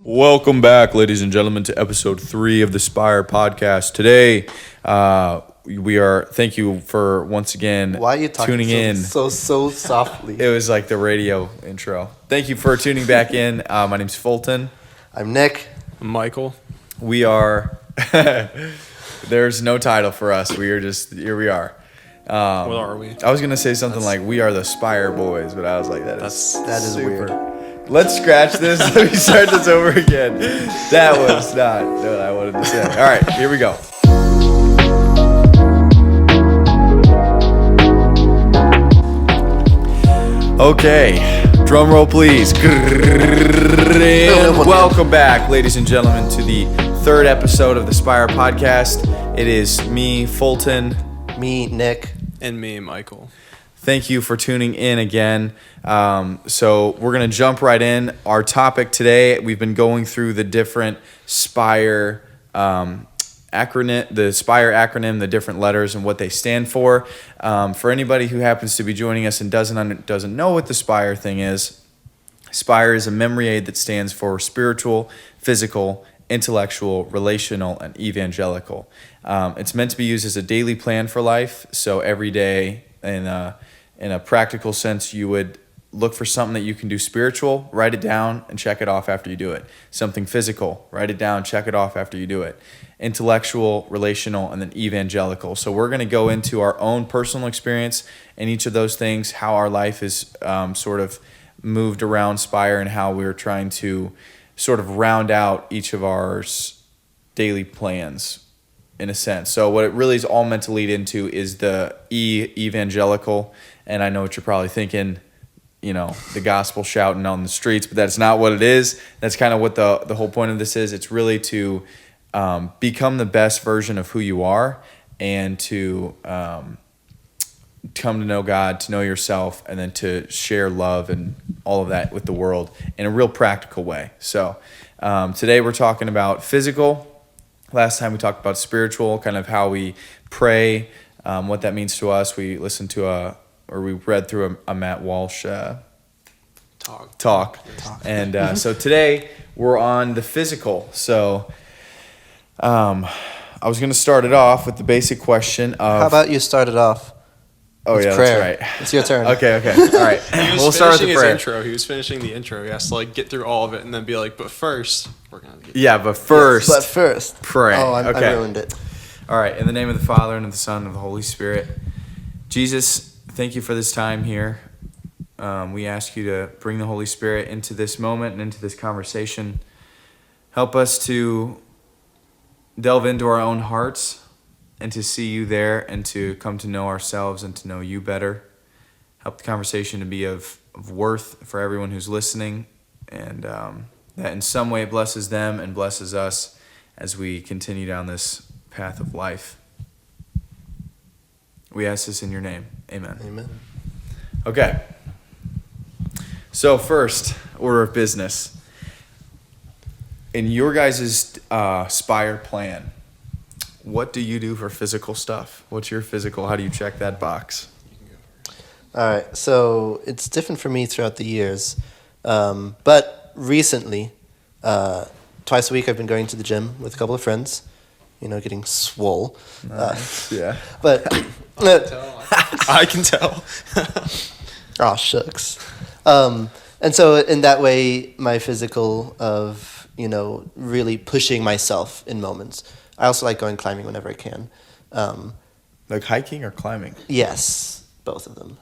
Welcome back, ladies and gentlemen, to episode 3 of the SPIRE Podcast. Today, thank you for once again Why are you talking tuning in. so softly? It was like the radio intro. Thank you for tuning back in. My name's Fulton. I'm Nick. I'm Michael. We are, there's no title for us. We are just, here we are. What are we? I was going to say something like, we are the SPIRE Boys, but I was like, that is super weird. Let's scratch this. Let me start this over again. That was not what I wanted to say. All right, here we go. Okay, drum roll please. And welcome back, ladies and gentlemen, to the 3rd episode of the SPIRE Podcast. It is me, Fulton. Me, Nick. And me, Michael. Thank you for tuning in again. So we're going to jump right in. Our topic today, we've been going through the different SPIRE acronym, the SPIRE acronym, the different letters and what they stand for. For anybody who happens to be joining us and doesn't know what the SPIRE thing is, SPIRE is a memory aid that stands for spiritual, physical, intellectual, relational, and evangelical. It's meant to be used as a daily plan for life. So every day, in a practical sense, you would look for something that you can do spiritual, write it down, and check it off after you do it. Something physical, write it down, check it off after you do it. Intellectual, relational, and then evangelical. So we're going to go into our own personal experience in each of those things, how our life is sort of moved around SPIRE, and how we're trying to sort of round out each of our daily plans, in a sense. So what it really is all meant to lead into is the evangelical. And I know what you're probably thinking, the gospel shouting on the streets, but that's not what it is. That's kind of what the whole point of this is. It's really to become the best version of who you are, and to come to know God, to know yourself, and then to share love and all of that with the world in a real practical way. So today we're talking about physical. Last time we talked about spiritual, kind of how we pray, what that means to us. We listened to we read through a Matt Walsh talk. And so today we're on the physical. So I was going to start it off with the basic question of... How about you start it off? Oh, yeah, prayer. That's right. It's your turn. Okay. All right. We'll start with the prayer. He was finishing the intro. He has to get through all of it and then be like, but first, we're going to get... Yeah, but first... Pray. Oh, I okay. ruined it. All right. In the name of the Father, and of the Son, and of the Holy Spirit. Jesus, thank you for this time here. We ask you to bring the Holy Spirit into this moment and into this conversation. Help us to delve into our own hearts and to see you there, and to come to know ourselves and to know you better. Help the conversation to be of worth for everyone who's listening, and that in some way it blesses them and blesses us as we continue down this path of life. We ask this in your name. Amen. Amen. Okay. So first, order of business. In your guys' SPIRE plan, what do you do for physical stuff? What's your physical? How do you check that box? All right. So it's different for me throughout the years. But recently, twice a week I've been going to the gym with a couple of friends, getting swole. Nice. Yeah. But... I can tell. Oh, shucks. And so in that way, my physical of, really pushing myself in moments. I also like going climbing whenever I can. Like hiking or climbing? Yes, both of them.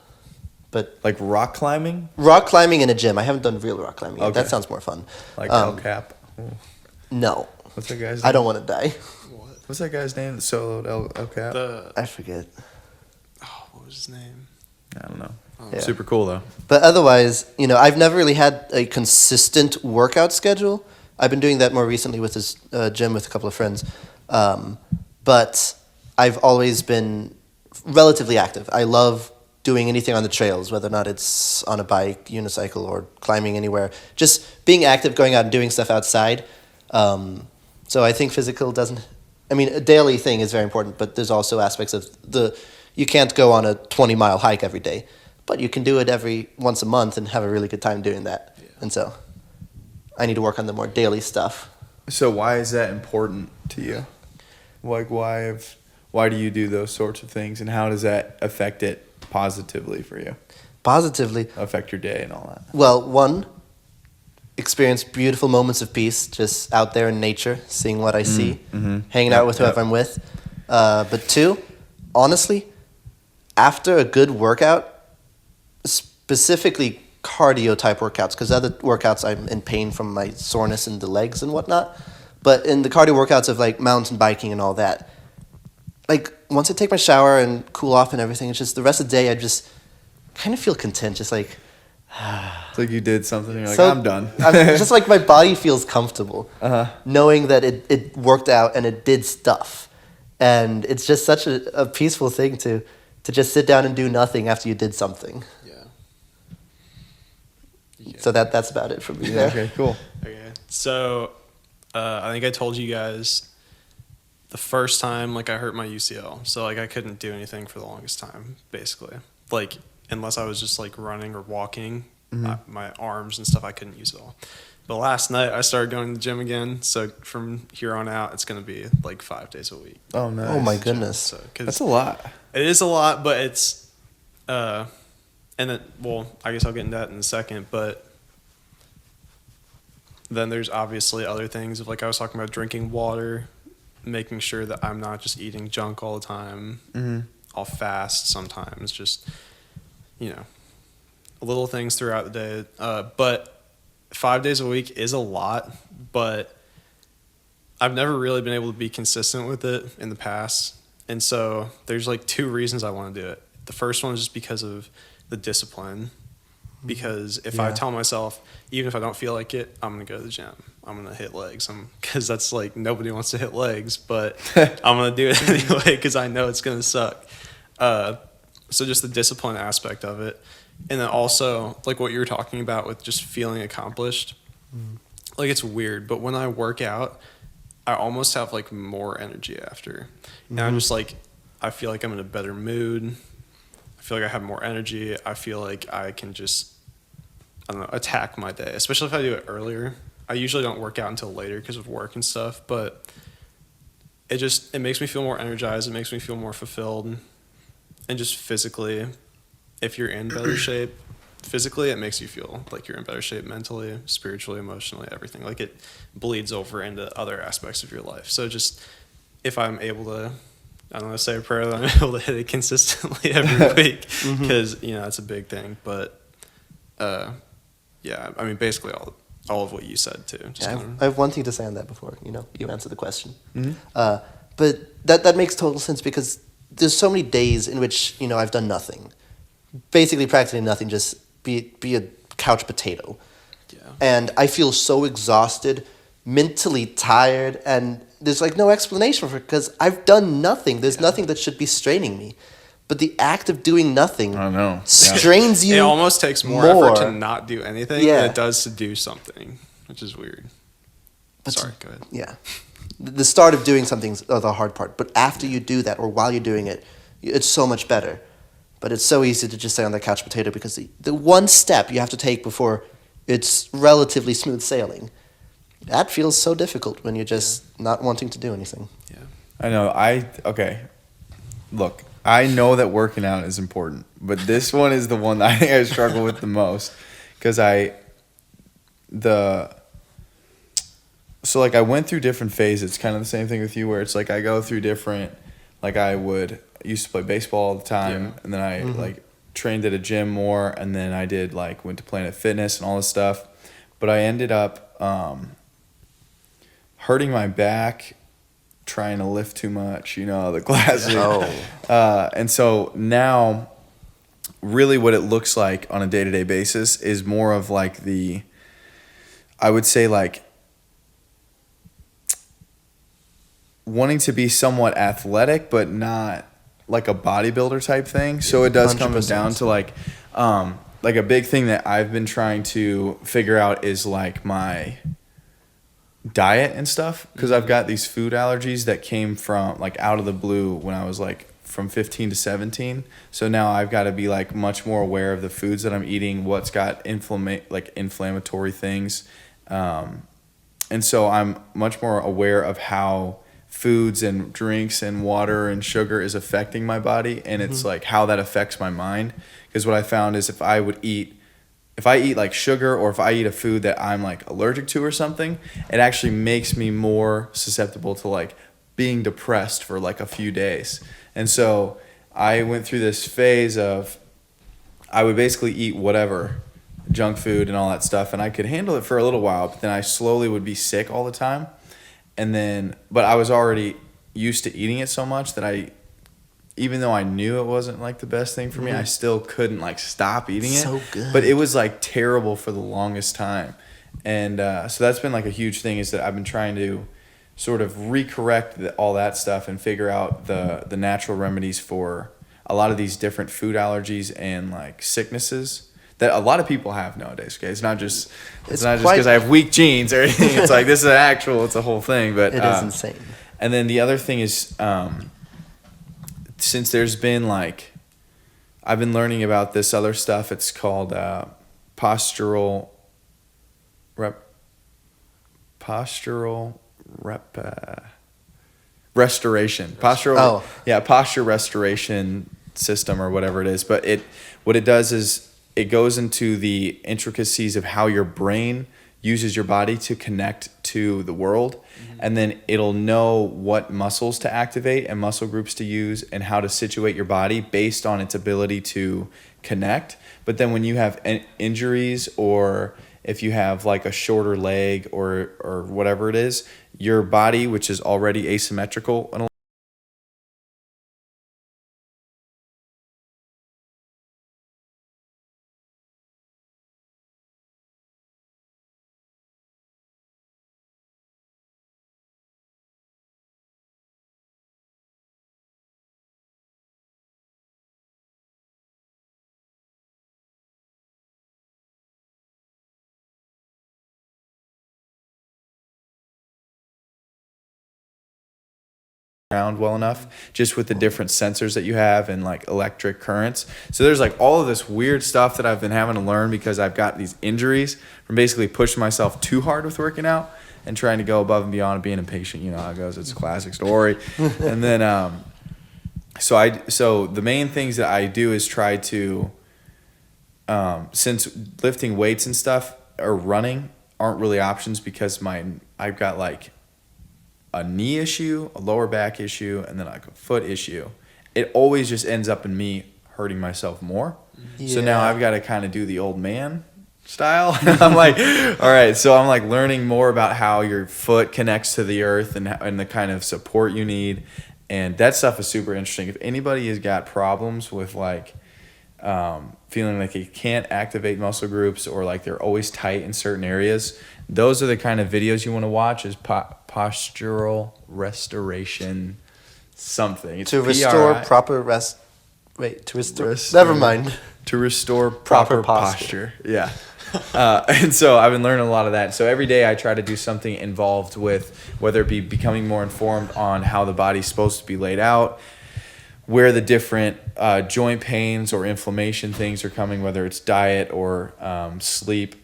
But like rock climbing? Rock climbing in a gym. I haven't done real rock climbing yet. Okay. That sounds more fun. Like El Cap? No. What's that guy's name? I don't want to die. What? What's that guy's name that soloed El Cap? I forget. Oh, what was his name? I don't know. Yeah. Super cool, though. But otherwise, I've never really had a consistent workout schedule. I've been doing that more recently with this gym with a couple of friends. But I've always been relatively active. I love doing anything on the trails, whether or not it's on a bike, unicycle, or climbing anywhere. Just being active, going out and doing stuff outside. So I think physical a daily thing is very important, but there's also aspects of you can't go on a 20-mile hike every day, but you can do it every once a month and have a really good time doing that. Yeah. And so I need to work on the more daily stuff. So why is that important to you? Like why do you do those sorts of things, and how does that affect it positively for you? Positively, Affect your day and all that? well, one, experience beautiful moments of peace just out there in nature, seeing what I see, hanging out with whoever I'm with. But two, honestly, after a good workout, specifically cardio type workouts, because other workouts I'm in pain from my soreness in the legs and whatnot, but in the cardio workouts of like mountain biking and all that, like once I take my shower and cool off and everything, it's just the rest of the day I just kind of feel content, just like It's like you did something and you're like, so- I'm done. I'm just like my body feels comfortable, knowing that it worked out and it did stuff, and it's just such a peaceful thing to just sit down and do nothing after you did something. Yeah. So that's about it for me there. Okay, cool. Okay. So, I think I told you guys the first time, like, I hurt my UCL. So, like, I couldn't do anything for the longest time, basically. Like, unless I was just, like, running or walking, my arms and stuff, I couldn't use at all. But last night, I started going to the gym again. So, from here on out, it's going to be, like, 5 days a week. Oh, nice. Oh my goodness. So, 'cause That's a lot. it is a lot, but it's, and then, well, I guess I'll get into that in a second, but then there's obviously other things of, like, I was talking about drinking water, making sure that I'm not just eating junk all the time. I'll fast sometimes, just, little things throughout the day. But 5 days a week is a lot, but I've never really been able to be consistent with it in the past. And so there's like 2 reasons I want to do it. The first one is just because of the discipline. Because if I tell myself, even if I don't feel like it, I'm going to go to the gym. I'm going to hit legs. Because that's like, nobody wants to hit legs, but I'm going to do it anyway because I know it's going to suck. So just the discipline aspect of it. And then also, like what you were talking about with just feeling accomplished. Like, it's weird, but when I work out, I almost have like more energy after. And I'm just like, I feel like I'm in a better mood. I feel like I have more energy. I feel like I can just, I don't know, attack my day, especially if I do it earlier. I usually don't work out until later because of work and stuff, but it makes me feel more energized. It makes me feel more fulfilled. And just physically, if you're in better shape, physically, it makes you feel like you're in better shape mentally, spiritually, emotionally, everything. Like, it bleeds over into other aspects of your life. So just, if I'm able to, I don't know, say a prayer that I'm able to hit it consistently every week, because, that's a big thing. But, yeah, I mean, basically all of what you said, too. Just I have one thing to say on that before, you answer the question. But that makes total sense because there's so many days in which, I've done nothing. Basically, practically nothing, just be a couch potato. Yeah. And I feel so exhausted, mentally tired, and there's like no explanation for it because I've done nothing. There's nothing that should be straining me. But the act of doing nothing strains you. It almost takes more effort to not do anything than it does to do something, which is weird. But Sorry, go ahead. Yeah. The start of doing something's the hard part. But after you do that or while you're doing it, it's so much better. But it's so easy to just stay on that couch potato because the one step you have to take before it's relatively smooth sailing, that feels so difficult when you're just not wanting to do anything. Yeah. I know. Okay. Look, I know that working out is important, but this one is the one that I think I struggle with the most because so like I went through different phases. It's kind of the same thing with you where it's like I go through different, like I used to play baseball all the time and then I like trained at a gym more and then I did like went to Planet Fitness and all this stuff. But I ended up hurting my back trying to lift too much, the classic. And so now really what it looks like on a day-to-day basis is more of like I would say like wanting to be somewhat athletic, but not like a bodybuilder type thing. So it does come 100%. down to like a big thing that I've been trying to figure out is like my diet and stuff, because I've got these food allergies that came from like out of the blue when I was like from 15 to 17. So now I've got to be like much more aware of the foods that I'm eating, what's got inflammatory things, And so I'm much more aware of how foods and drinks and water and sugar is affecting my body, and it's like how that affects my mind. Because what I found is if I eat like sugar, or if I eat a food that I'm like allergic to or something, it actually makes me more susceptible to like being depressed for like a few days. And so I went through this phase of I would basically eat whatever, junk food and all that stuff, and I could handle it for a little while, but then I slowly would be sick all the time. And then, but I was already used to eating it so much that even though I knew it wasn't like the best thing for me, I still couldn't like stop eating it. So good. But it was like terrible for the longest time. And so that's been like a huge thing, is that I've been trying to sort of recorrect all that stuff and figure out the natural remedies for a lot of these different food allergies and like sicknesses that a lot of people have nowadays. Okay, it's not just because I have weak genes or anything. It's like this is it's a whole thing. But it is insane. And then the other thing is, since there's been like, I've been learning about this other stuff. It's called postural restoration. Posture restoration system or whatever it is. But what it does is it goes into the intricacies of how your brain uses your body to connect to the world, and then it'll know what muscles to activate and muscle groups to use and how to situate your body based on its ability to connect. But then when you have injuries, or if you have like a shorter leg or whatever it is, your body, which is already asymmetrical in a around well enough, just with the different sensors that you have and like electric currents. So there's like all of this weird stuff that I've been having to learn because I've got these injuries from basically pushing myself too hard with working out and trying to go above and beyond and being impatient. You know how it goes. It's a classic story. And then so the main things that I do is try to since lifting weights and stuff or running aren't really options, because I've got like a knee issue, a lower back issue, and then like a foot issue. It always just ends up in me hurting myself more. Yeah. So now I've got to kind of do the old man style. I'm like, all right. So I'm like learning more about how your foot connects to the earth and the kind of support you need. And that stuff is super interesting. If anybody has got problems with like feeling like they can't activate muscle groups, or like they're always tight in certain areas, those are the kind of videos you want to watch, is postural restoration something. It's to restore proper rest. Wait, to restore. Never mind. To restore proper posture. Yeah. And so I've been learning a lot of that. So every day I try to do something involved with, whether it be becoming more informed on how the body's supposed to be laid out, where the different joint pains or inflammation things are coming, whether it's diet or sleep.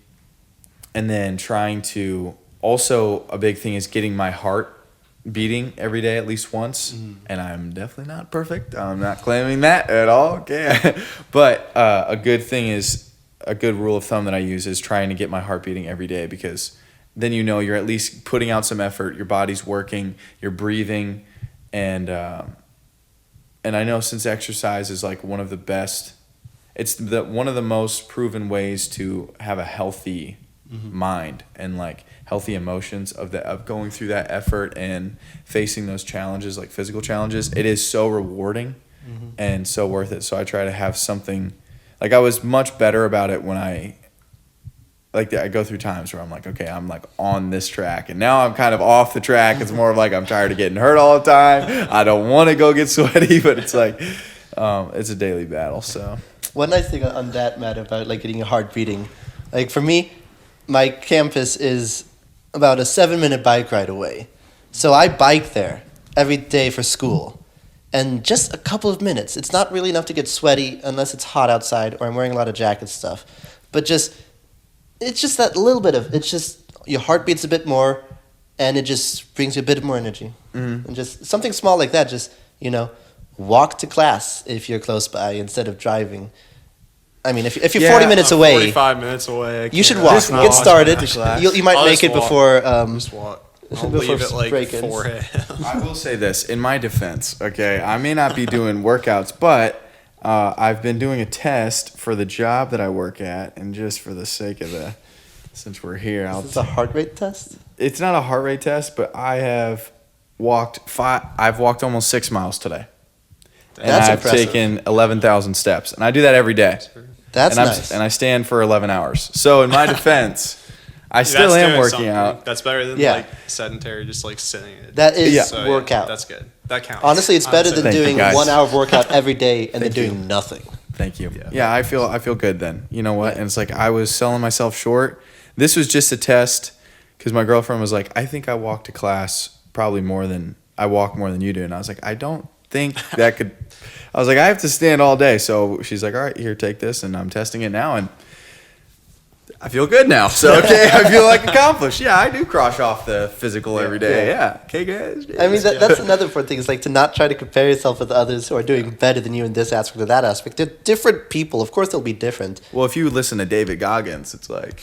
And then trying to, also a big thing is getting my heart beating every day at least once. And I'm definitely not perfect. I'm not claiming that at all. Okay. But a good thing is, a good rule of thumb that I use is trying to get my heart beating every day, because then you know you're at least putting out some effort, your body's working, you're breathing, and I know since exercise is like one of the best, it's one of the most proven ways to have a healthy mind and like healthy emotions of going through that effort and facing those challenges, like physical challenges. It is so rewarding and so worth it. So I try to have something, like I was much better about it when I go through times where I'm like, okay, I'm like on this track, and now I'm kind of off the track. It's more of like I'm tired of getting hurt all the time. I don't want to go get sweaty, but it's like it's a daily battle. So one nice thing on that, Matt, about like getting your heart beating, like for me, my campus is about a 7-minute bike ride away, so I bike there every day for school. And just a couple of minutes. It's not really enough to get sweaty unless it's hot outside or I'm wearing a lot of jacket stuff. But it's just that little bit of, it's just your heart beats a bit more, and it just brings you a bit more energy. And just something small like that, just, walk to class if you're close by instead of driving. I mean, if you're 40 minutes I'm away, 45 minutes away. you should walk. Get started. You might I'll make just it walk. before. Just walk. I'll before leave at like break-ins. 4 a.m. I will say this in my defense. Okay, I may not be doing workouts, but I've been doing a test for the job that I work at, and just for the sake of since we're here, Is this a heart rate test? It's not a heart rate test, but I have I've walked almost 6 miles today. And That's I've impressive. taken 11,000 steps, and I do that every day. That's and nice. And I stand for 11 hours. So in my defense, I still That's am doing working something. out. That's better than Yeah. like sedentary, just like sitting. That is Yeah. workout. That's good. That counts. Honestly, it's better than Thank you, doing guys. 1 hour of workout every day and then Thank you. doing nothing. Thank you. Yeah. Yeah, I feel good then. You know what? And it's like I was selling myself short. This was just a test because my girlfriend was like, I think I walk to class probably more than you do. And I was like, I don't think that could. I was like, I have to stand all day. So she's like, all right, here, take this. And I'm testing it now. And I feel good now. So, okay, I feel like accomplished. Yeah, I do cross off the physical every day. Yeah. Okay, guys. I mean, that's another important thing. Is like to not try to compare yourself with others who are doing better than you in this aspect or that aspect. They're different people. Of course, they'll be different. Well, if you listen to David Goggins, it's like,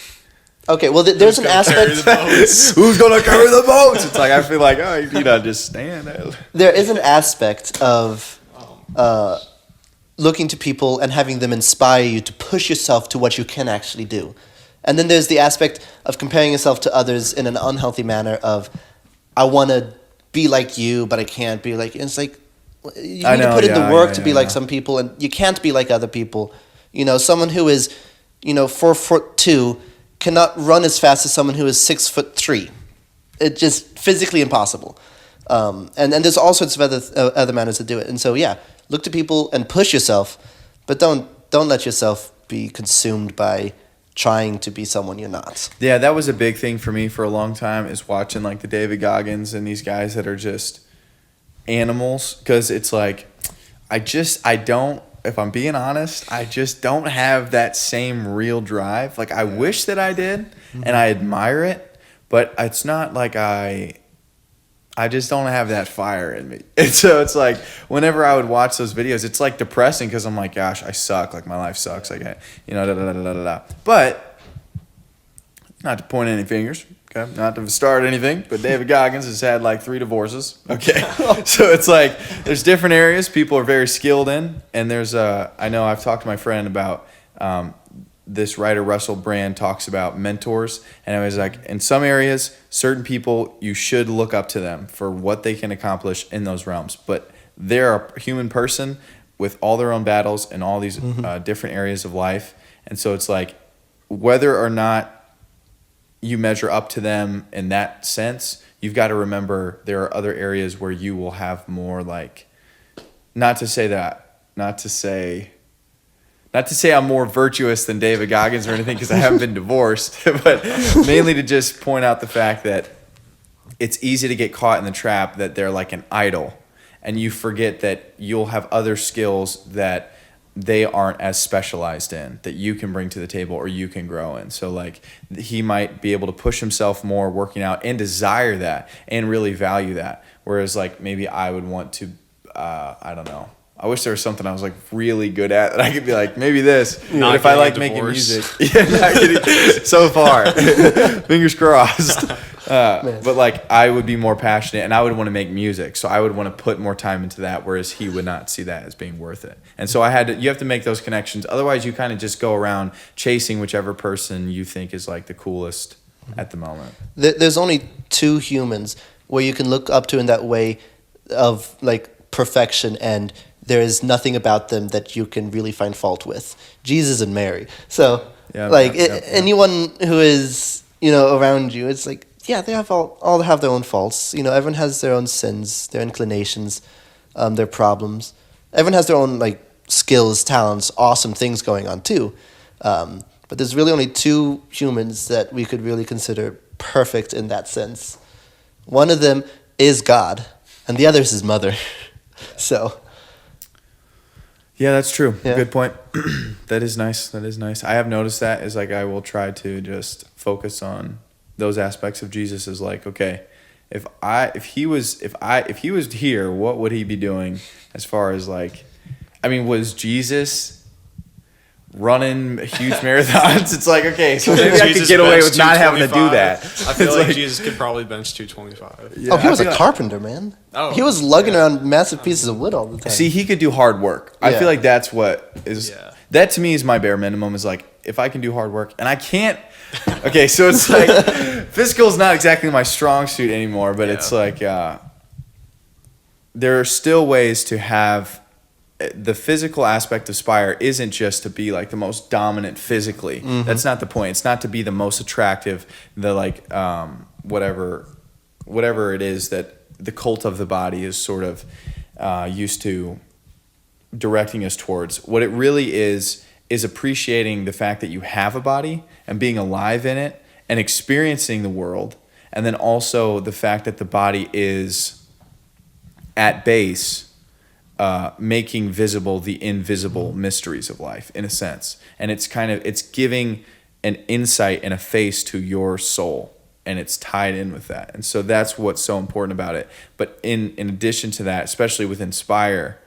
Okay, well, there's an gonna carry aspect. the boats? who's going to carry the boats? It's like, I feel like, oh, just stand there. There is an aspect of looking to people and having them inspire you to push yourself to what you can actually do. And then there's the aspect of comparing yourself to others in an unhealthy manner of, I want to be like you, but I can't be like, and it's like, you need to put in the work to be like some people, and you can't be like other people. Someone who is, 4'2" cannot run as fast as someone who is 6'3". It's just physically impossible. And there's all sorts of other manners to do it. And so, yeah, look to people and push yourself, but don't let yourself be consumed by trying to be someone you're not. Yeah, that was a big thing for me for a long time, is watching like the David Goggins and these guys that are just animals. Because it's like, I don't, if I'm being honest, I just don't have that same real drive. Like, I wish that I did, and I admire it, but it's not like I just don't have that fire in me. And so it's like, whenever I would watch those videos, it's like depressing because I'm like, gosh, I suck. Like, my life sucks. Like, da-da-da-da-da-da. But, not to point any fingers, okay? Not to start anything, but David Goggins has had like 3 divorces, okay? So it's like, there's different areas people are very skilled in. And there's, I know I've talked to my friend about, this writer Russell Brand talks about mentors, and I was like, in some areas, certain people, you should look up to them for what they can accomplish in those realms. But they're a human person with all their own battles and all these different areas of life. And so it's like, whether or not you measure up to them in that sense, you've got to remember there are other areas where you will have more, like, not to say I'm more virtuous than David Goggins or anything, because I haven't been divorced, but mainly to just point out the fact that it's easy to get caught in the trap that they're like an idol, and you forget that you'll have other skills that they aren't as specialized in that you can bring to the table or you can grow in. So like, he might be able to push himself more working out and desire that and really value that. Whereas like, maybe I would want to, I don't know. I wish there was something I was like really good at that I could be like, maybe this. But if I like making music, not getting so far, fingers crossed. But like, I would be more passionate and I would want to make music. So I would want to put more time into that, whereas he would not see that as being worth it. And so you have to make those connections. Otherwise you kind of just go around chasing whichever person you think is like the coolest at the moment. There's only 2 humans where you can look up to in that way of like perfection, and there is nothing about them that you can really find fault with. Jesus and Mary. So, anyone who is, around you, it's like, yeah, they have all have their own faults. Everyone has their own sins, their inclinations, their problems. Everyone has their own, like, skills, talents, awesome things going on, too. But there's really only 2 humans that we could really consider perfect in that sense. One of them is God, and the other is his mother. So... Yeah, that's true. Yeah. Good point. That is nice. I have noticed that is like, I will try to just focus on those aspects of Jesus is like, okay, if he was here, what would he be doing as far as like, I mean, was Jesus running huge marathons? It's like, okay, so maybe I could get away with not having to do that. I feel like Jesus could probably bench 225. Yeah, he was I a feel carpenter, man. Oh, he was lugging around massive pieces of wood all the time. See, he could do hard work. I Yeah. feel like that's what is. Yeah. That to me is my bare minimum. Is like, if I can do hard work, and I can't. Okay, so it's like physical is not exactly my strong suit anymore, but it's like there are still ways to have. The physical aspect of Spire isn't just to be like the most dominant physically. Mm-hmm. That's not the point. It's not to be the most attractive, the like whatever it is that the cult of the body is sort of used to directing us towards. What it really is appreciating the fact that you have a body and being alive in it and experiencing the world, and then also the fact that the body is at base making visible the invisible mysteries of life in a sense. And it's giving an insight and a face to your soul, and it's tied in with that. And so that's what's so important about it. But in addition to that, especially with Inspire,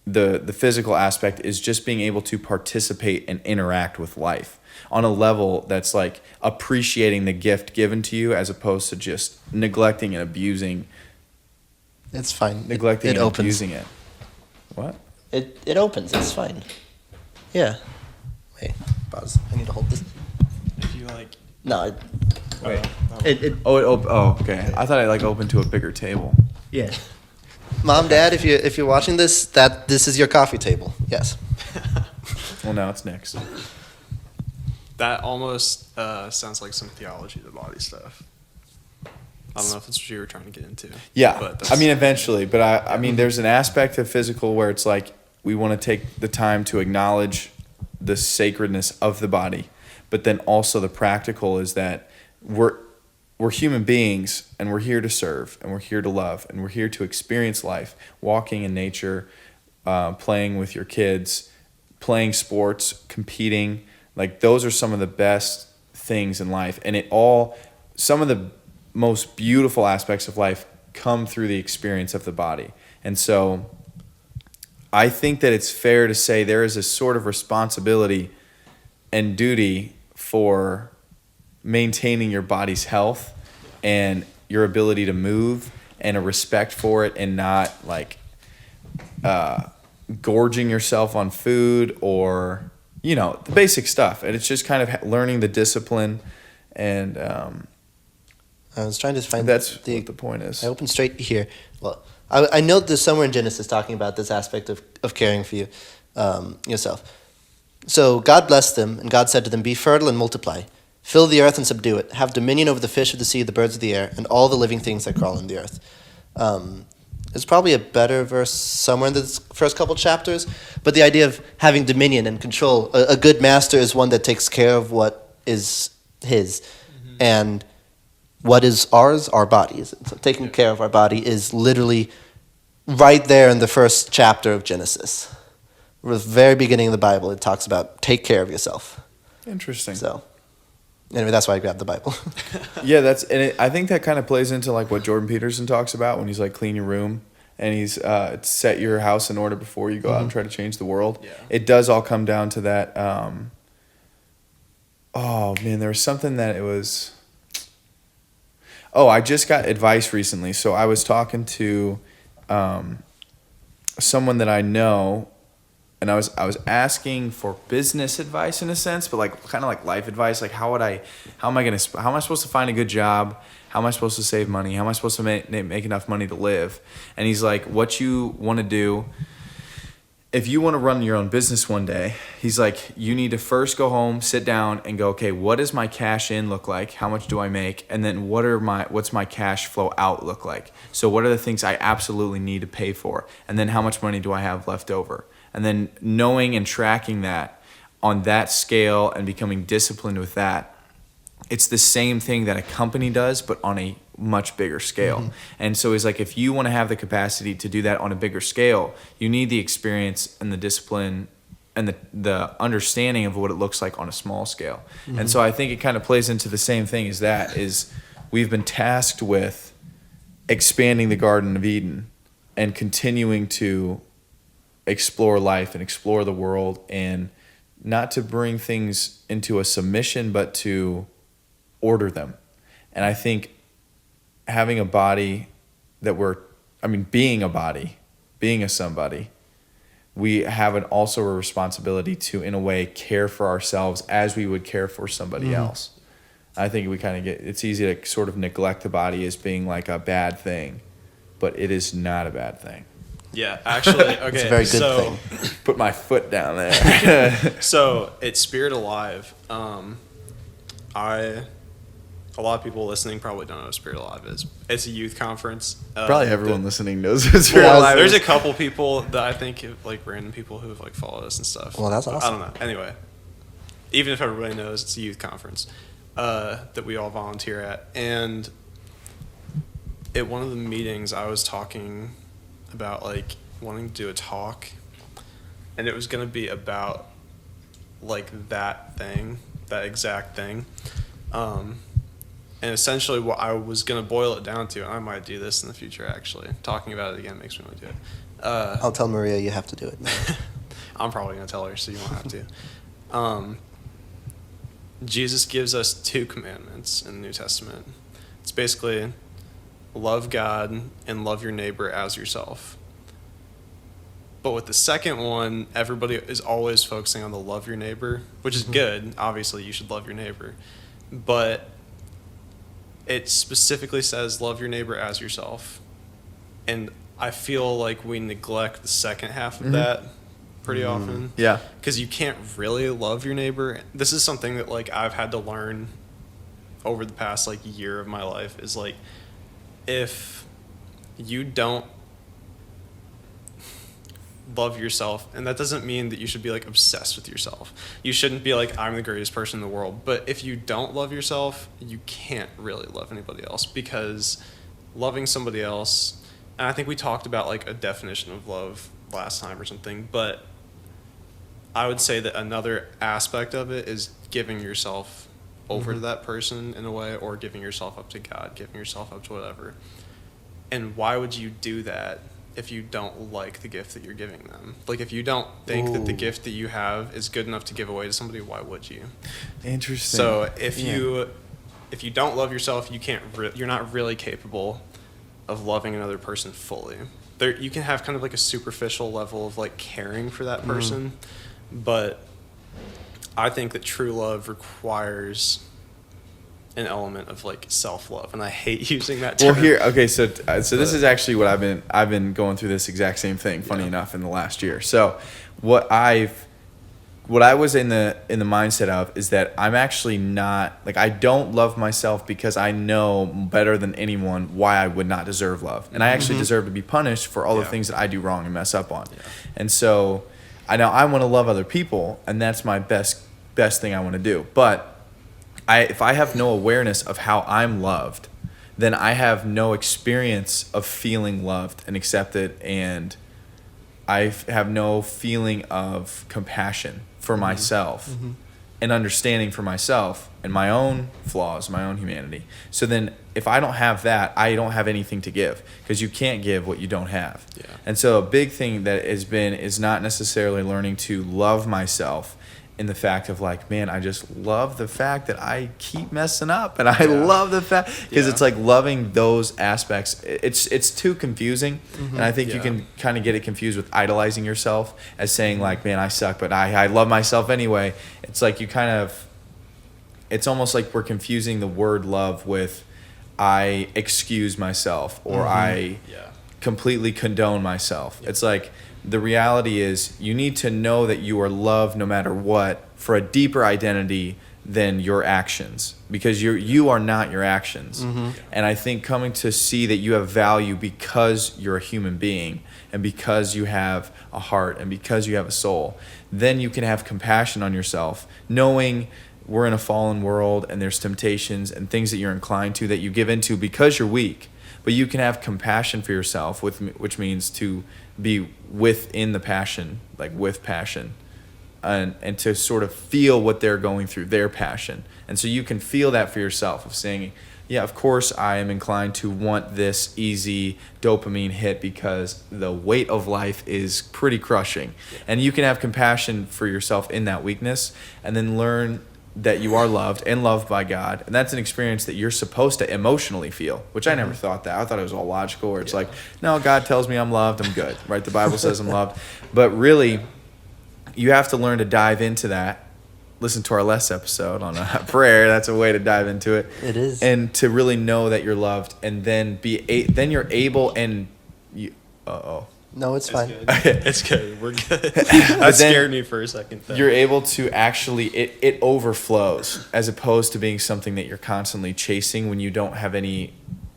the physical aspect is just being able to participate and interact with life on a level that's like appreciating the gift given to you as opposed to just neglecting and abusing. It's fine. Neglecting it and opens. abusing it. What? It opens. It's fine. Yeah. Wait. Pause. I need to hold this. If you like. No. Wait. It Okay. I thought it like opened to a bigger table. Yeah. Mom, Dad, if you're watching this, this is your coffee table. Yes. Well, now it's next. That almost sounds like some theology of the body stuff. I don't know if that's what you were trying to get into. Yeah, but I mean, eventually. But I mean, there's an aspect of physical where it's like we want to take the time to acknowledge the sacredness of the body, but then also the practical is that we're human beings and we're here to serve and we're here to love and we're here to experience life, walking in nature, playing with your kids, playing sports, competing. Like those are some of the best things in life, and some of the most beautiful aspects of life come through the experience of the body. And so I think that it's fair to say there is a sort of responsibility and duty for maintaining your body's health and your ability to move and a respect for it, and not like gorging yourself on food or, the basic stuff. And it's just kind of learning the discipline, and I was trying to find what the point is. I opened straight here. Well, I know there's somewhere in Genesis talking about this aspect of caring for you, yourself. So God blessed them, and God said to them, "Be fertile and multiply. Fill the earth and subdue it. Have dominion over the fish of the sea, the birds of the air, and all the living things that crawl in the earth." There's probably a better verse somewhere in the first couple chapters, but the idea of having dominion and control. A good master is one that takes care of what is his, and what is ours, our bodies. So taking care of our body is literally right there in the first chapter of Genesis. The very beginning of the Bible, it talks about take care of yourself. Interesting. So, anyway, that's why I grabbed the Bible. Yeah, I think that kind of plays into like what Jordan Peterson talks about when he's like clean your room and he's set your house in order before you go out and try to change the world. Yeah. It does all come down to that. Oh man, there was something that it was. Oh, I just got advice recently. So I was talking to someone that I know, and I was asking for business advice in a sense, but like kind of like life advice. Like how am I supposed to find a good job? How am I supposed to save money? How am I supposed to make enough money to live? And he's like, what you want to do, if you want to run your own business one day, he's like, you need to first go home, sit down and go, okay, what does my cash in look like? How much do I make? And then what's my cash flow out look like? So what are the things I absolutely need to pay for? And then how much money do I have left over? And then knowing and tracking that on that scale and becoming disciplined with that, it's the same thing that a company does, but on a much bigger scale. Mm-hmm. And so he's like, if you want to have the capacity to do that on a bigger scale, you need the experience and the discipline and the understanding of what it looks like on a small scale. And so I think it kind of plays into the same thing as that is we've been tasked with expanding the Garden of Eden and continuing to explore life and explore the world, and not to bring things into a submission, but to order them. And I think having a body being a body, being a somebody, we have also a responsibility to, in a way, care for ourselves as we would care for somebody else. I think we kind of it's easy to sort of neglect the body as being like a bad thing, but it is not a bad thing. Yeah, actually, okay. It's a very good thing. Put my foot down there. So it's Spirit Alive. A lot of people listening probably don't know what Spirit Alive is. It's a youth conference. Probably everyone listening knows what Spirit Alive There's is. a couple people that I think like random people who have like followed us and stuff. Well, that's awesome. I don't know. Anyway, even if everybody knows, it's a youth conference that we all volunteer at. And at one of the meetings, I was talking about like wanting to do a talk, and it was going to be about like that exact thing. And essentially what I was going to boil it down to, and I might do this in the future actually, talking about it again makes me want to do it. I'll tell Maria you have to do it. I'm probably going to tell her, so you won't have to. Jesus gives us 2 commandments in the New Testament. It's basically love God and love your neighbor as yourself. But with the second one, everybody is always focusing on the love your neighbor, which is good. Obviously, you should love your neighbor. But it specifically says love your neighbor as yourself. And I feel like we neglect the second half of that pretty often. Yeah. Because you can't really love your neighbor. This is something that like I've had to learn over the past like year of my life, is like if you don't love yourself, and that doesn't mean that you should be like obsessed with yourself. You shouldn't be like, I'm the greatest person in the world. But if you don't love yourself, you can't really love anybody else, because loving somebody else, and I think we talked about like a definition of love last time or something, but I would say that another aspect of it is giving yourself over to that person in a way, or giving yourself up to God, giving yourself up to whatever. And why would you do that if you don't like the gift that you're giving them? Like, if you don't think that the gift that you have is good enough to give away to somebody, why would you? Interesting. So if you don't love yourself, you're not really capable of loving another person fully. You can have kind of like a superficial level of like caring for that person, but I think that true love requires an element of like self-love, and I hate using that term. Well, so this is actually what I've been going through this exact same thing, funny enough, in the last year. So what I was in the mindset of is that I'm actually not, like, I don't love myself because I know better than anyone why I would not deserve love, and I actually deserve to be punished for all the things that I do wrong and mess up on. And so I know I want to love other people, and that's my best thing I want to do. But if I have no awareness of how I'm loved, then I have no experience of feeling loved and accepted, and I have no feeling of compassion for myself and understanding for myself and my own flaws, my own humanity. So then if I don't have that, I don't have anything to give, because you can't give what you don't have. Yeah. And so a big thing that is not necessarily learning to love myself in the fact of like, man, I just love the fact that I keep messing up, and I love the fact, because it's like loving those aspects. It's too confusing, and I think you can kind of get it confused with idolizing yourself as saying like, man, I suck, but I love myself anyway. It's like it's almost like we're confusing the word love with I excuse myself, or I completely condone myself. It's like, the reality is you need to know that you are loved no matter what, for a deeper identity than your actions, because you are not your actions. And I think coming to see that you have value because you're a human being, and because you have a heart, and because you have a soul, then you can have compassion on yourself, knowing we're in a fallen world and there's temptations and things that you're inclined to that you give into because you're weak. But you can have compassion for yourself, which means to be within the passion, like with passion, and to sort of feel what they're going through, their passion. And so you can feel that for yourself of saying, yeah, of course I am inclined to want this easy dopamine hit because the weight of life is pretty crushing. Yeah. And you can have compassion for yourself in that weakness and then learn that you are loved and loved by God. And that's an experience that you're supposed to emotionally feel, which I never thought that. I thought it was all logical, where it's like, no, God tells me I'm loved, I'm good, right? The Bible says I'm loved. But really, you have to learn to dive into that. Listen to our last episode on prayer. That's a way to dive into it. It is. And to really know that you're loved, and then then you're able and you. No, it's fine. Good. It's good. We're good. That scared me for a second. Though. You're able to actually it overflows, as opposed to being something that you're constantly chasing when you don't have any.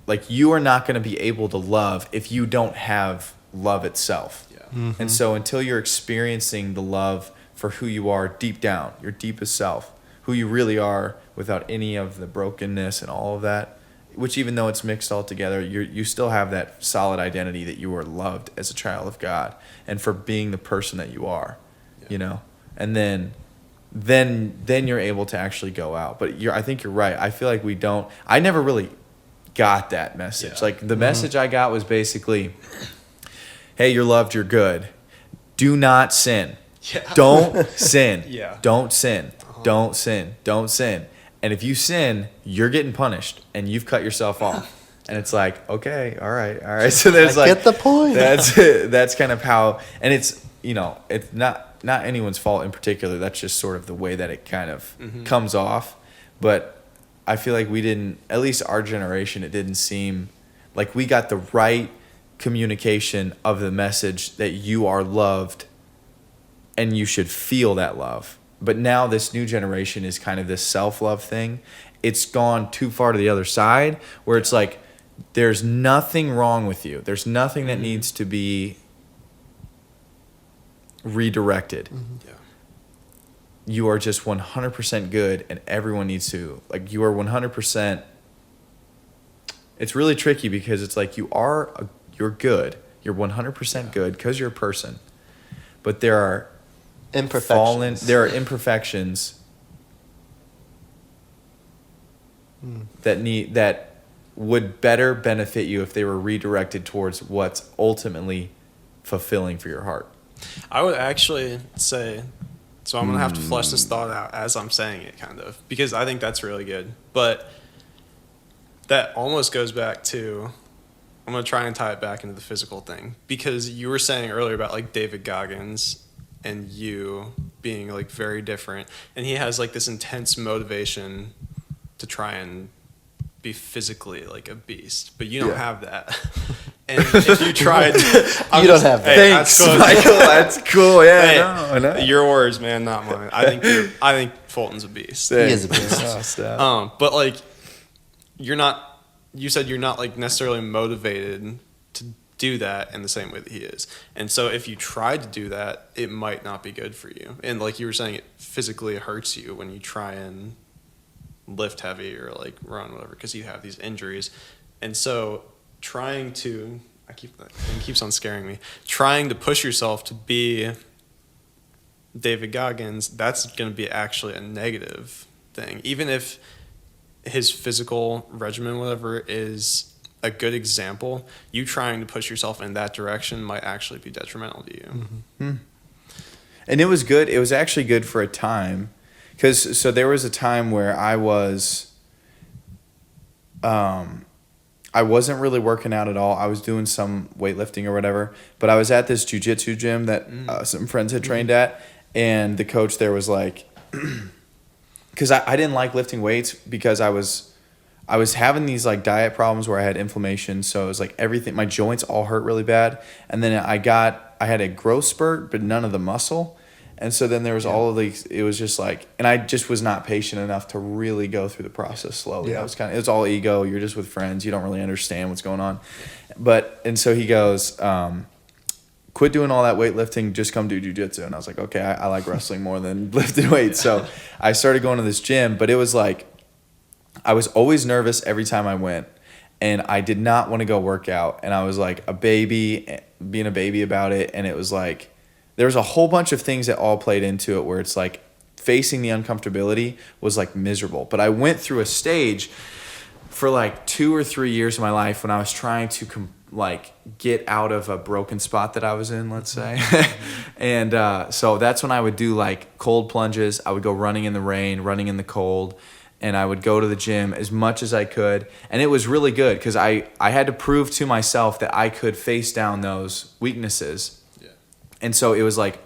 Like, you are not going to be able to love if you don't have love itself. Yeah. Mm-hmm. And so until you're experiencing the love for who you are deep down, your deepest self, who you really are without any of the brokenness and all of that, which even though it's mixed all together, you still have that solid identity that you are loved as a child of God and for being the person that you are, you know? And then you're able to actually go out. But I think you're right. I feel like I never really got that message. Yeah. Like, the message I got was basically, hey, you're loved, you're good. Do not sin. Yeah. Don't sin. Yeah. Don't sin. Don't sin. Don't sin. And if you sin, you're getting punished, and you've cut yourself off. And it's like, okay, all right. So there's I get the point. That's kind of how, and it's, it's not anyone's fault in particular. That's just sort of the way that it kind of comes off. But I feel like we didn't, at least our generation, it didn't seem like we got the right communication of the message that you are loved and you should feel that love. But now this new generation is kind of this self-love thing. It's gone too far to the other side, where it's like, there's nothing wrong with you. There's nothing that needs to be redirected. Mm-hmm. Yeah. You are just 100% good, and everyone needs to, like, you are 100%. It's really tricky because it's like you're good. You're 100% good because you're a person. But there are imperfections. There are imperfections that would better benefit you if they were redirected towards what's ultimately fulfilling for your heart. I would actually say, so I'm going to have to flesh this thought out as I'm saying it, kind of, because I think that's really good. But that almost goes back to, I'm going to try and tie it back into the physical thing, because you were saying earlier about like David Goggins and you being like very different, and he has like this intense motivation to try and be physically like a beast, but you don't have that. And if you tried, you don't have that. Hey, Thanks, Michael. That's cool. Yeah, hey, I know. Your words, man, not mine. I think Fulton's a beast. He is a beast. But like, you said you're not like necessarily motivated to do that in the same way that he is. And so if you tried to do that, it might not be good for you. And like you were saying, it physically hurts you when you try and lift heavy or like run, whatever, because you have these injuries. And so trying to, it keeps on scaring me, trying to push yourself to be David Goggins, that's going to be actually a negative thing. Even if his physical regimen, whatever, is a good example, you trying to push yourself in that direction might actually be detrimental to you. Mm-hmm. And it was good. It was actually good for a time, because so there was a time where I wasn't really working out at all. I was doing some weightlifting or whatever, but I was at this jiu-jitsu gym that some friends had trained at, and the coach there was like, because I didn't like lifting weights because I was having these like diet problems where I had inflammation. So it was like everything, my joints all hurt really bad. And then I had a growth spurt, but none of the muscle. And so then there was all of these, it was just like, and I just was not patient enough to really go through the process slowly. Yeah. It was all ego. You're just with friends. You don't really understand what's going on. And so he goes, quit doing all that weightlifting, just come do jiu-jitsu. And I was like, okay, I like wrestling more than lifting weights. So I started going to this gym, but it was like, I was always nervous every time I went, and I did not want to go work out. And I was like a baby, being a baby about it. And it was like, there's a whole bunch of things that all played into it where it's like facing the uncomfortability was like miserable. But I went through a stage for like 2 or 3 years of my life when I was trying to get out of a broken spot that I was in, let's say. And so that's when I would do like cold plunges. I would go running in the rain, running in the cold, and I would go to the gym as much as I could. And it was really good because I had to prove to myself that I could face down those weaknesses. Yeah. And so it was like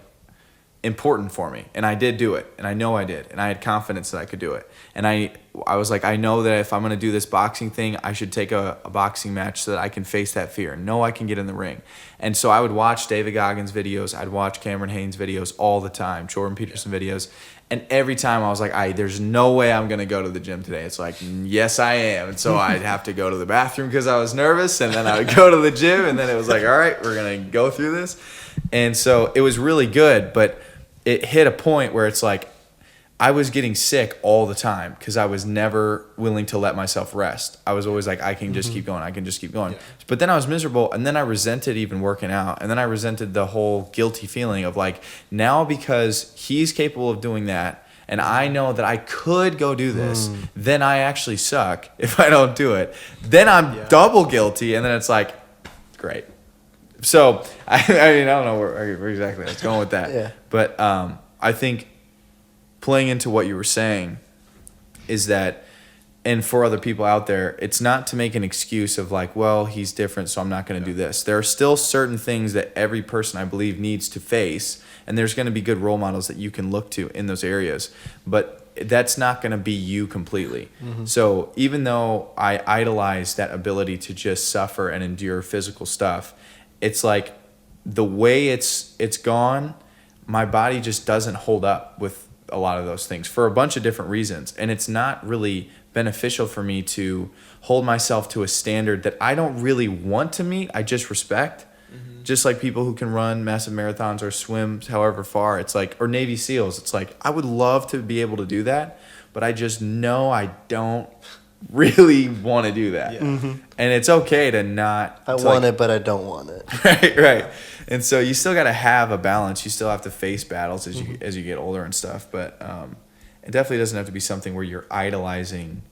important for me, and I did do it, and I know I did, and I had confidence that I could do it. And I was like, I know that if I'm going to do this boxing thing, I should take a boxing match so that I can face that fear. No, I can get in the ring. And so I would watch David Goggins videos. I'd watch Cameron Haynes videos all the time, Jordan Peterson videos. And every time I was like, there's no way I'm going to go to the gym today. It's like, yes, I am. And so I'd have to go to the bathroom because I was nervous. And then I would go to the gym. And then it was like, all right, we're going to go through this. And so it was really good. But it hit a point where it's like I was getting sick all the time because I was never willing to let myself rest. I was always like, I can just keep going. I can just keep going. Yeah. But then I was miserable, and then I resented even working out. And then I resented the whole guilty feeling of like, now because he's capable of doing that, and I know that I could go do this, then I actually suck if I don't do it. Then I'm double guilty, and then it's like, great. So, I mean, I don't know where exactly I was going with that. Yeah. But I think playing into what you were saying is that, and for other people out there, it's not to make an excuse of like, well, he's different, so I'm not going to do this. There are still certain things that every person, I believe, needs to face, and there's going to be good role models that you can look to in those areas. But that's not going to be you completely. So even though I idolize that ability to just suffer and endure physical stuff, it's like the way it's gone, my body just doesn't hold up with a lot of those things for a bunch of different reasons. And it's not really beneficial for me to hold myself to a standard that I don't really want to meet. I just respect. Just like people who can run massive marathons or swim however far. It's like, or Navy SEALs. It's like, I would love to be able to do that, but I just know I don't really want to do that. And it's okay to not. I want it, but I don't want it. Right. And so you still got to have a balance. You still have to face battles as you get older and stuff. But it definitely doesn't have to be something where you're idolizing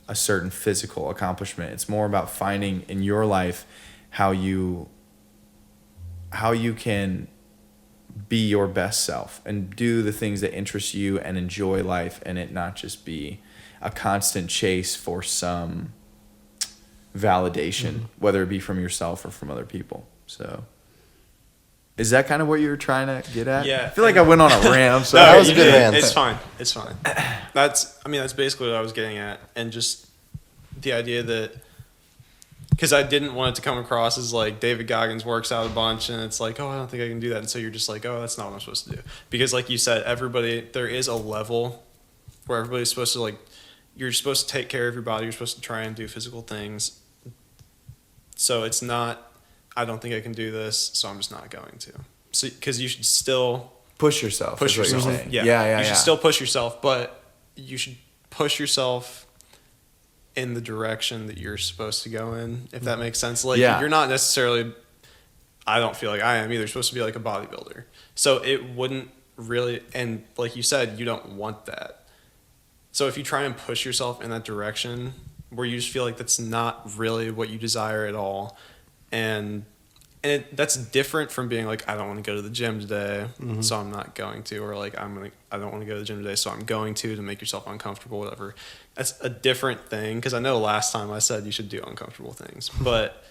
a certain physical accomplishment. It's more about finding in your life how you can be your best self and do the things that interest you and enjoy life, and it not just be a constant chase for some validation, whether it be from yourself or from other people. So is that kind of what you were trying to get at? Yeah. I feel like I went on a rant. I'm sorry. That was a good rant. It's fine. That's basically what I was getting at. And just the idea that, because I didn't want it to come across as like David Goggins works out a bunch and it's like, oh, I don't think I can do that. And so you're just like, oh, that's not what I'm supposed to do. Because like you said, there is a level where everybody's supposed to you're supposed to take care of your body. You're supposed to try and do physical things. So it's not, I don't think I can do this, so I'm just not going to. So, because you should still push yourself. Yeah. You should still push yourself, but you should push yourself in the direction that you're supposed to go in, if that makes sense. You're not necessarily, I don't feel like I am either, supposed to be like a bodybuilder. So it wouldn't really, and like you said, you don't want that. So if you try and push yourself in that direction where you just feel like that's not really what you desire at all, and that's different from being like, I don't want to go to the gym today, so I'm not going to, or like I don't want to go to the gym today, so I'm going to make yourself uncomfortable, whatever. That's a different thing, because I know last time I said you should do uncomfortable things, but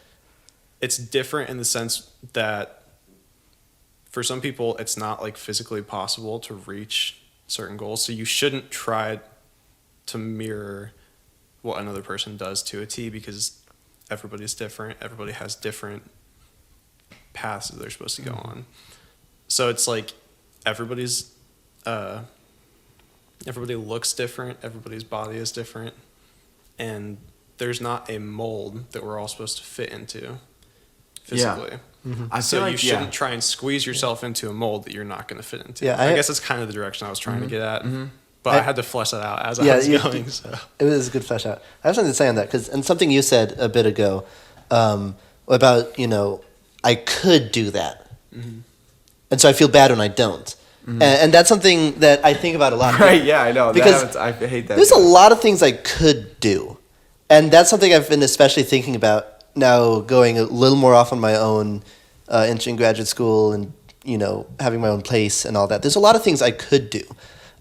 it's different in the sense that for some people it's not like physically possible to reach certain goals, so you shouldn't try to mirror what another person does to a T, because everybody's different. Everybody has different paths that they're supposed to go on. So it's like everybody looks different. Everybody's body is different. And there's not a mold that we're all supposed to fit into physically. So you shouldn't try and squeeze yourself into a mold that you're not going to fit into. I guess that's kind of the direction I was trying to get at. But I had to flesh that out as I was going. So it was a good flesh out. I have something to say on that, and something you said a bit ago about, I could do that. and so I feel bad when I don't. And that's something that I think about a lot. Right, yeah, I know. Because I hate that. there's a lot of things I could do. And that's something I've been especially thinking about now, going a little more off on my own, entering graduate school and, having my own place and all that. There's a lot of things I could do.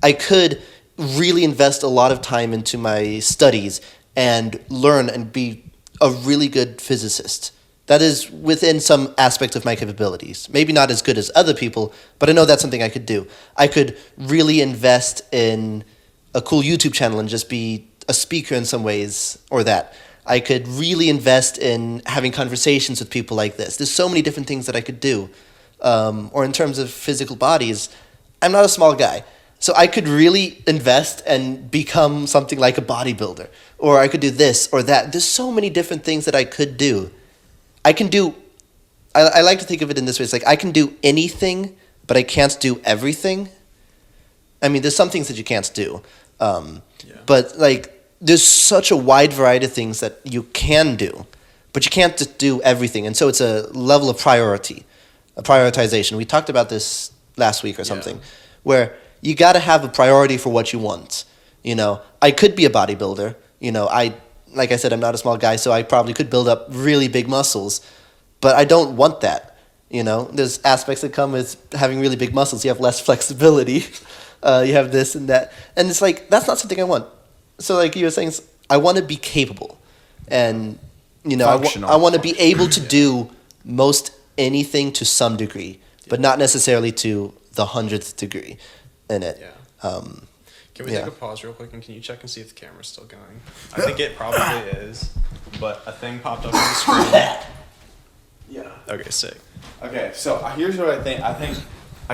I could really invest a lot of time into my studies and learn and be a really good physicist. That is within some aspect of my capabilities. Maybe not as good as other people, but I know that's something I could do. I could really invest in a cool YouTube channel and just be a speaker in some ways, or that. I could really invest in having conversations with people like this. There's so many different things that I could do. Or in terms of physical bodies, I'm not a small guy. So I could really invest and become something like a bodybuilder. Or I could do this or that. There's so many different things that I could do. I like to think of it in this way. It's like I can do anything, but I can't do everything. I mean, there's some things that you can't do. But like, there's such a wide variety of things that you can do, but you can't just do everything. And so it's a level of priority, a prioritization. We talked about this last week or something, where you got to have a priority for what you want. I could be a bodybuilder. Like I said, I'm not a small guy, so I probably could build up really big muscles, but I don't want that. There's aspects that come with having really big muscles. You have less flexibility. You have this and that. And it's like, that's not something I want. So like you were saying, I want to be capable. And, I want to be able to do most anything to some degree, but not necessarily to the 100th degree in it. Yeah. Can we take a pause real quick, and can you check and see if the camera's still going? I think it probably is, but a thing popped up on the screen. Yeah. Okay, sick. Okay, so here's what I think. I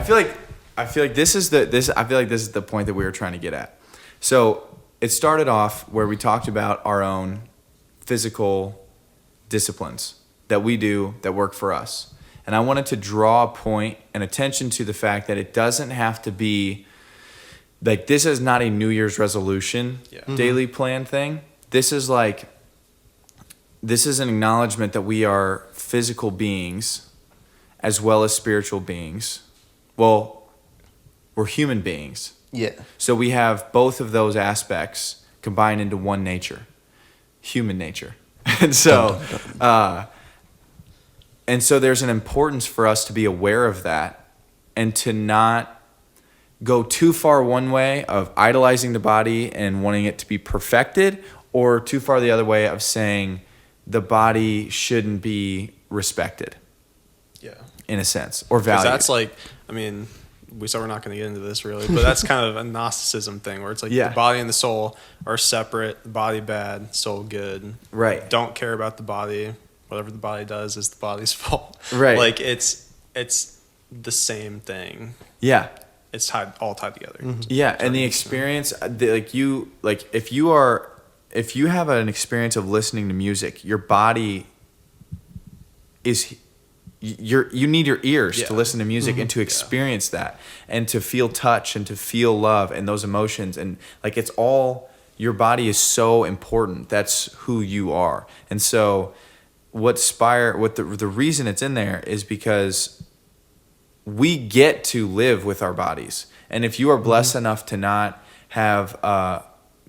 feel like this is the point that we were trying to get at. So it started off where we talked about our own physical disciplines that we do that work for us. And I wanted to draw a point and attention to the fact that it doesn't have to be like, this is not a New Year's resolution daily plan thing. This is an acknowledgement that we are physical beings as well as spiritual beings. Well, we're human beings. Yeah. So we have both of those aspects combined into one nature, human nature. And so there's an importance for us to be aware of that and to not go too far one way of idolizing the body and wanting it to be perfected, or too far the other way of saying the body shouldn't be respected. Yeah. In a sense, or valued. That's like, we said we're not going to get into this really, but that's kind of a Gnosticism thing where it's like the body and the soul are separate, the body bad, soul good. Right. Don't care about the body. Whatever the body does is the body's fault. Right. Like it's the same thing. Yeah. It's all tied together. Mm-hmm. Yeah, and the experience, if you have an experience of listening to music, your body is, you need your ears to listen to music and to experience that, and to feel touch and to feel love and those emotions, and like it's all, your body is so important. That's who you are. And so the reason it's in there is because we get to live with our bodies. And if you are blessed enough to not have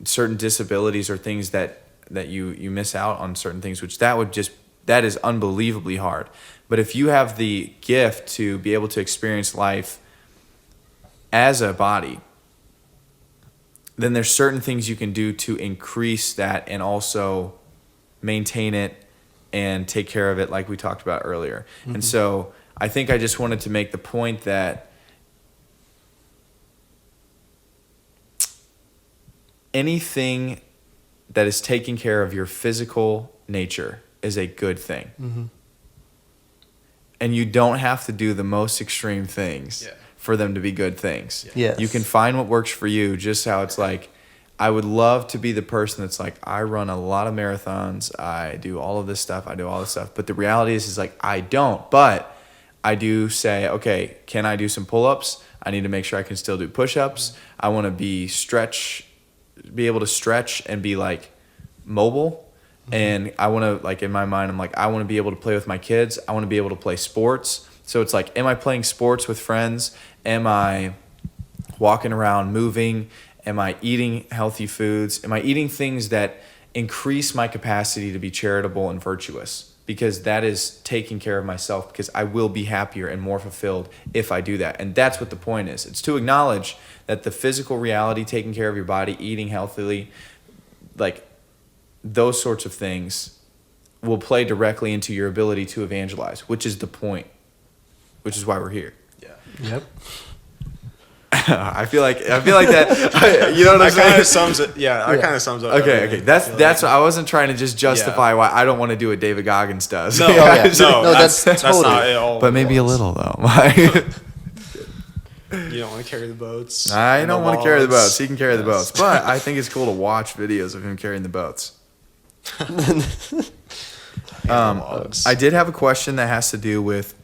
certain disabilities or things that you miss out on certain things, which that is unbelievably hard. But if you have the gift to be able to experience life as a body, then there's certain things you can do to increase that and also maintain it and take care of it, like we talked about earlier. Mm-hmm. And so I think I just wanted to make the point that anything that is taking care of your physical nature is a good thing. Mm-hmm. And you don't have to do the most extreme things for them to be good things. Yes. You can find what works for you, just how it's like, I would love to be the person that's like, I run a lot of marathons, I do all of this stuff, but the reality is like, I don't, but I do say, okay, can I do some pull-ups? I need to make sure I can still do push-ups. I want to be able to stretch and be like mobile. Mm-hmm. And I want to, like, in my mind, I'm like, I want to be able to play with my kids. I want to be able to play sports. So it's like, am I playing sports with friends? Am I walking around moving? Am I eating healthy foods? Am I eating things that increase my capacity to be charitable and virtuous? Because that is taking care of myself, because I will be happier and more fulfilled if I do that. And that's what the point is. It's to acknowledge that the physical reality, taking care of your body, eating healthily, like those sorts of things will play directly into your ability to evangelize, which is the point, which is why we're here. Yeah. Yep. I feel like that. You know what I'm saying? Kind of sums it. Yeah, that kind of sums up. Okay. That's what I wasn't trying to just justify why I don't want to do what David Goggins does. No, that's that's totally. not it all. But maybe a little though. You don't want to carry the boats. I don't want to carry the boats. He can carry the boats, but I think it's cool to watch videos of him carrying the boats. I did have a question that has to do with.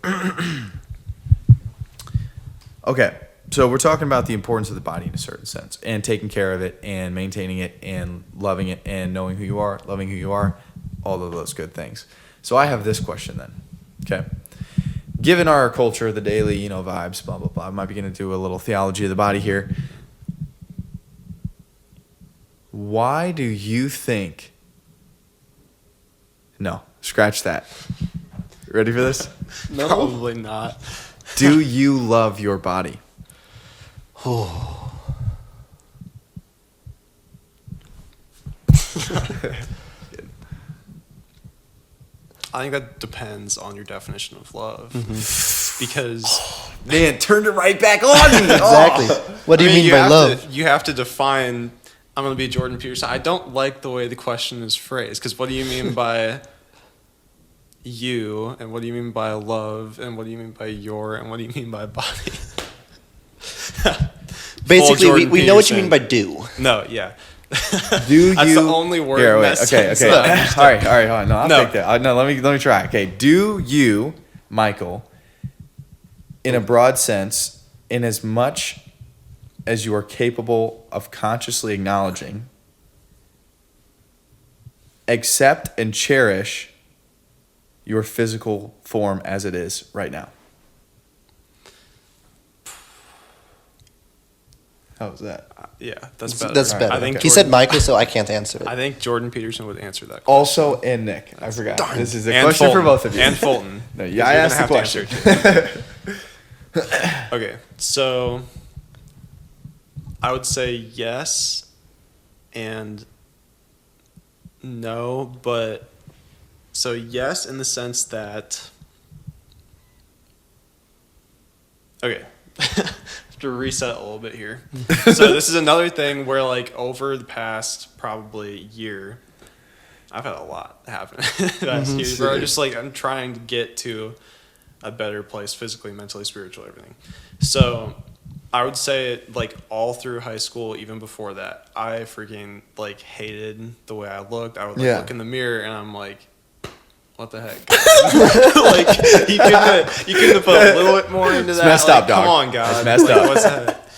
Okay. So we're talking about the importance of the body in a certain sense, and taking care of it and maintaining it and loving it and knowing who you are, loving who you are, all of those good things. So I have this question then. Okay. Given our culture, the daily, vibes, blah, blah, blah, I might be going to do a little theology of the body here. Why do you think... No, scratch that. Ready for this? No. Probably not. Do you love your body? I think that depends on your definition of love, because Man, turned it right back on me. Exactly. What do you mean by love? You have to define. I'm going to be Jordan Peterson. I don't like the way the question is phrased, because what do you mean by you, and what do you mean by love, and what do you mean by your, and what do you mean by body? Basically, we know what you mean by do. No, yeah. Do That's you? the only word. Here, in wait. that Okay. sentence that I All right. Hold on. No, I'll No. take that. No, let me try. Okay. Do you, Michael, in a broad sense, in as much as you are capable of consciously acknowledging, accept and cherish your physical form as it is right now? How was that? Yeah, that's better. That's better. I think He said Michael, so I can't answer it. I think Jordan Peterson would answer that question. Also, and Nick, I forgot. This is a And question for Fulton. both of you. And Fulton. No, Because yeah, I you're asked the gonna have to question. answer it. Okay, so I would say yes and no, but so yes in the sense that okay. To reset a little bit here. So this is another thing where like over the past probably year, I've had a lot happen the past year where I'm just like I'm trying to get to a better place physically, mentally, spiritually, everything. So I would say like all through high school, even before that, I freaking like hated the way I looked. I would like look in the mirror and I'm like, what the heck? Like you couldn't have put a little bit more into that. Messed like, up, dog. Come on, God. It's messed Like, up. What's the heck?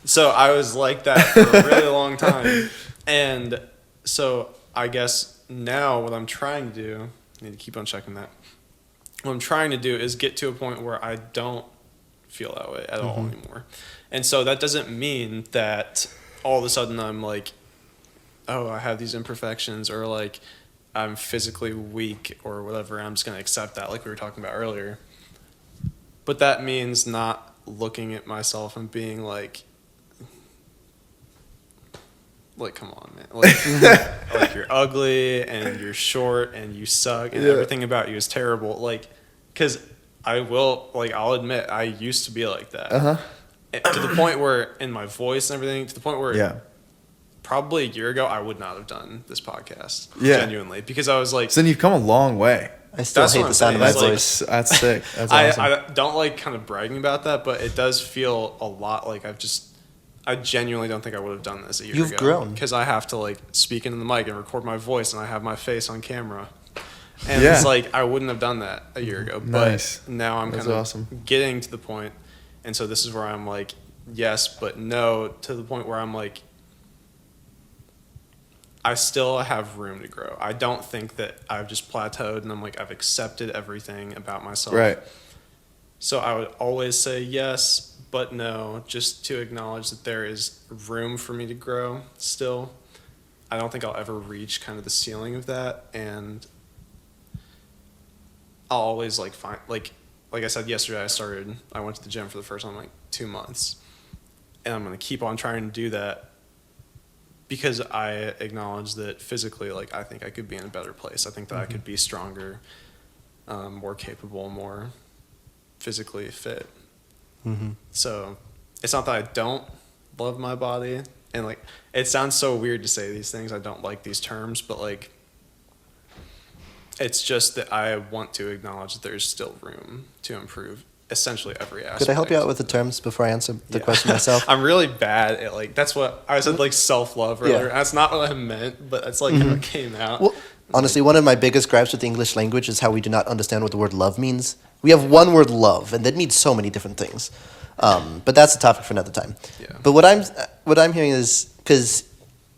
So I was like that for a really long time. And so I guess now what I'm trying to do, I need to keep on checking that. What I'm trying to do is get to a point where I don't feel that way at all anymore. And so that doesn't mean that all of a sudden I'm like, oh, I have these imperfections, or like I'm physically weak or whatever. I'm just going to accept that, like we were talking about earlier. But that means not looking at myself and being like, come on, man. Like you're ugly and you're short and you suck and everything about you is terrible. Like, because I'll admit, I used to be like that. To the point where, in my voice and everything, to the point where probably a year ago, I would not have done this podcast. Genuinely. Because I was like... So then you've come a long way. I still hate the sound of my voice. That's sick. That's awesome. I don't like kind of bragging about that, but it does feel a lot like I genuinely don't think I would have done this a year ago. You've grown. Because I have to like speak into the mic and record my voice, and I have my face on camera. And it's like, I wouldn't have done that a year ago. Nice. But now I'm kind of getting to the point, and so this is where I'm like, yes, but no, to the point where I'm like, I still have room to grow. I don't think that I've just plateaued and I'm like, I've accepted everything about myself. Right. So I would always say yes, but no, just to acknowledge that there is room for me to grow still. I don't think I'll ever reach kind of the ceiling of that, and I'll always like find like I said yesterday, I went to the gym for the first time in like 2 months, and I'm gonna keep on trying to do that because I acknowledge that physically, like, I think I could be in a better place. I think that I could be stronger, more capable, more physically fit. So it's not that I don't love my body, and like it sounds so weird to say these things. I don't like these terms, but like it's just that I want to acknowledge that there's still room to improve essentially every aspect. Could I help you out with the terms before I answer the question myself? I'm really bad at like, that's what I said, like self-love earlier. That's not what I meant, but that's like how it came out. Well, honestly, one of my biggest gripes with the English language is how we do not understand what the word love means. We have one word love, and that means so many different things. But that's a topic for another time. Yeah. But what I'm hearing is, because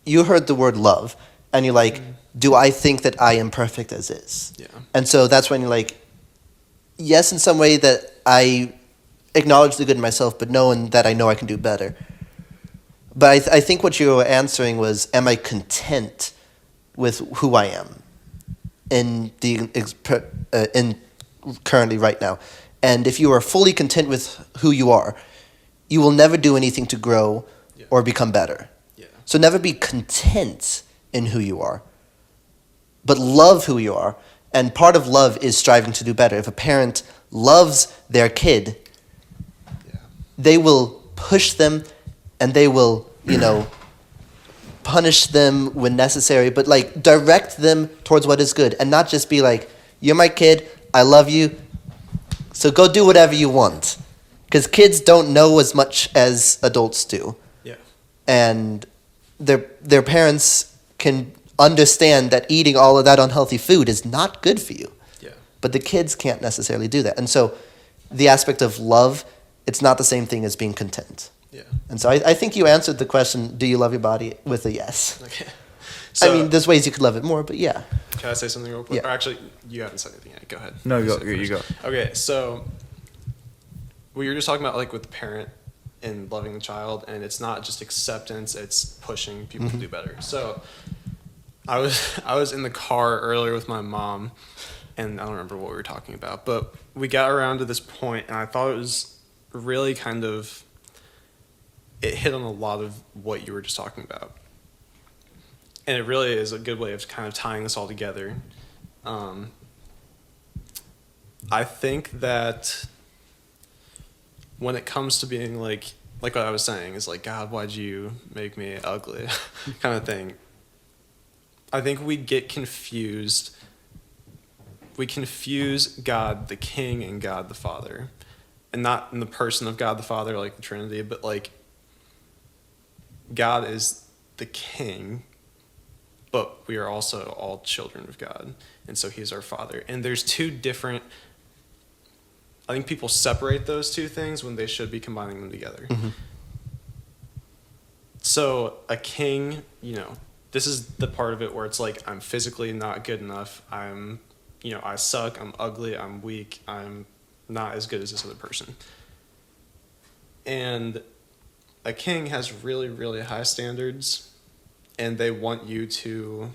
you heard the word love, and you're like, do I think that I am perfect as is? Yeah. And so that's when you're like, yes, in some way that I acknowledge the good in myself, but no, in that I know I can do better. But I think what you were answering was, am I content with who I am in currently right now? And if you are fully content with who you are, you will never do anything to grow or become better. Yeah. So never be content in who you are, but love who you are. And part of love is striving to do better. If a parent loves their kid, they will push them and they will, punish them when necessary, but like direct them towards what is good and not just be like, you're my kid, I love you, so go do whatever you want. Because kids don't know as much as adults do. Yeah. And their parents can understand that eating all of that unhealthy food is not good for you. Yeah. But the kids can't necessarily do that. And so the aspect of love, it's not the same thing as being content. Yeah. And so I think you answered the question, do you love your body, with a yes. Okay. So, I mean, there's ways you could love it more, but yeah. Can I say something real quick? Yeah. Or actually, you haven't said anything yet. Go ahead. No, You go. said You go. first. Okay, so we were just talking about like with the parent and loving the child, and it's not just acceptance; it's pushing people to do better. So I was in the car earlier with my mom, and I don't remember what we were talking about, but we got around to this point, and I thought it was really kind of, it hit on a lot of what you were just talking about. And it really is a good way of kind of tying this all together. I think that when it comes to being like what I was saying is like, God, why'd you make me ugly kind of thing. I think we get confused. We confuse God the King and God the Father. And not in the person of God the Father, like the Trinity, but like God is the King, but we are also all children of God. And so he's our Father. And there's two different, I think people separate those two things when they should be combining them together. Mm-hmm. So a king, this is the part of it where it's like, I'm physically not good enough. I suck, I'm ugly, I'm weak, I'm not as good as this other person. And a king has really, really high standards, and they want you to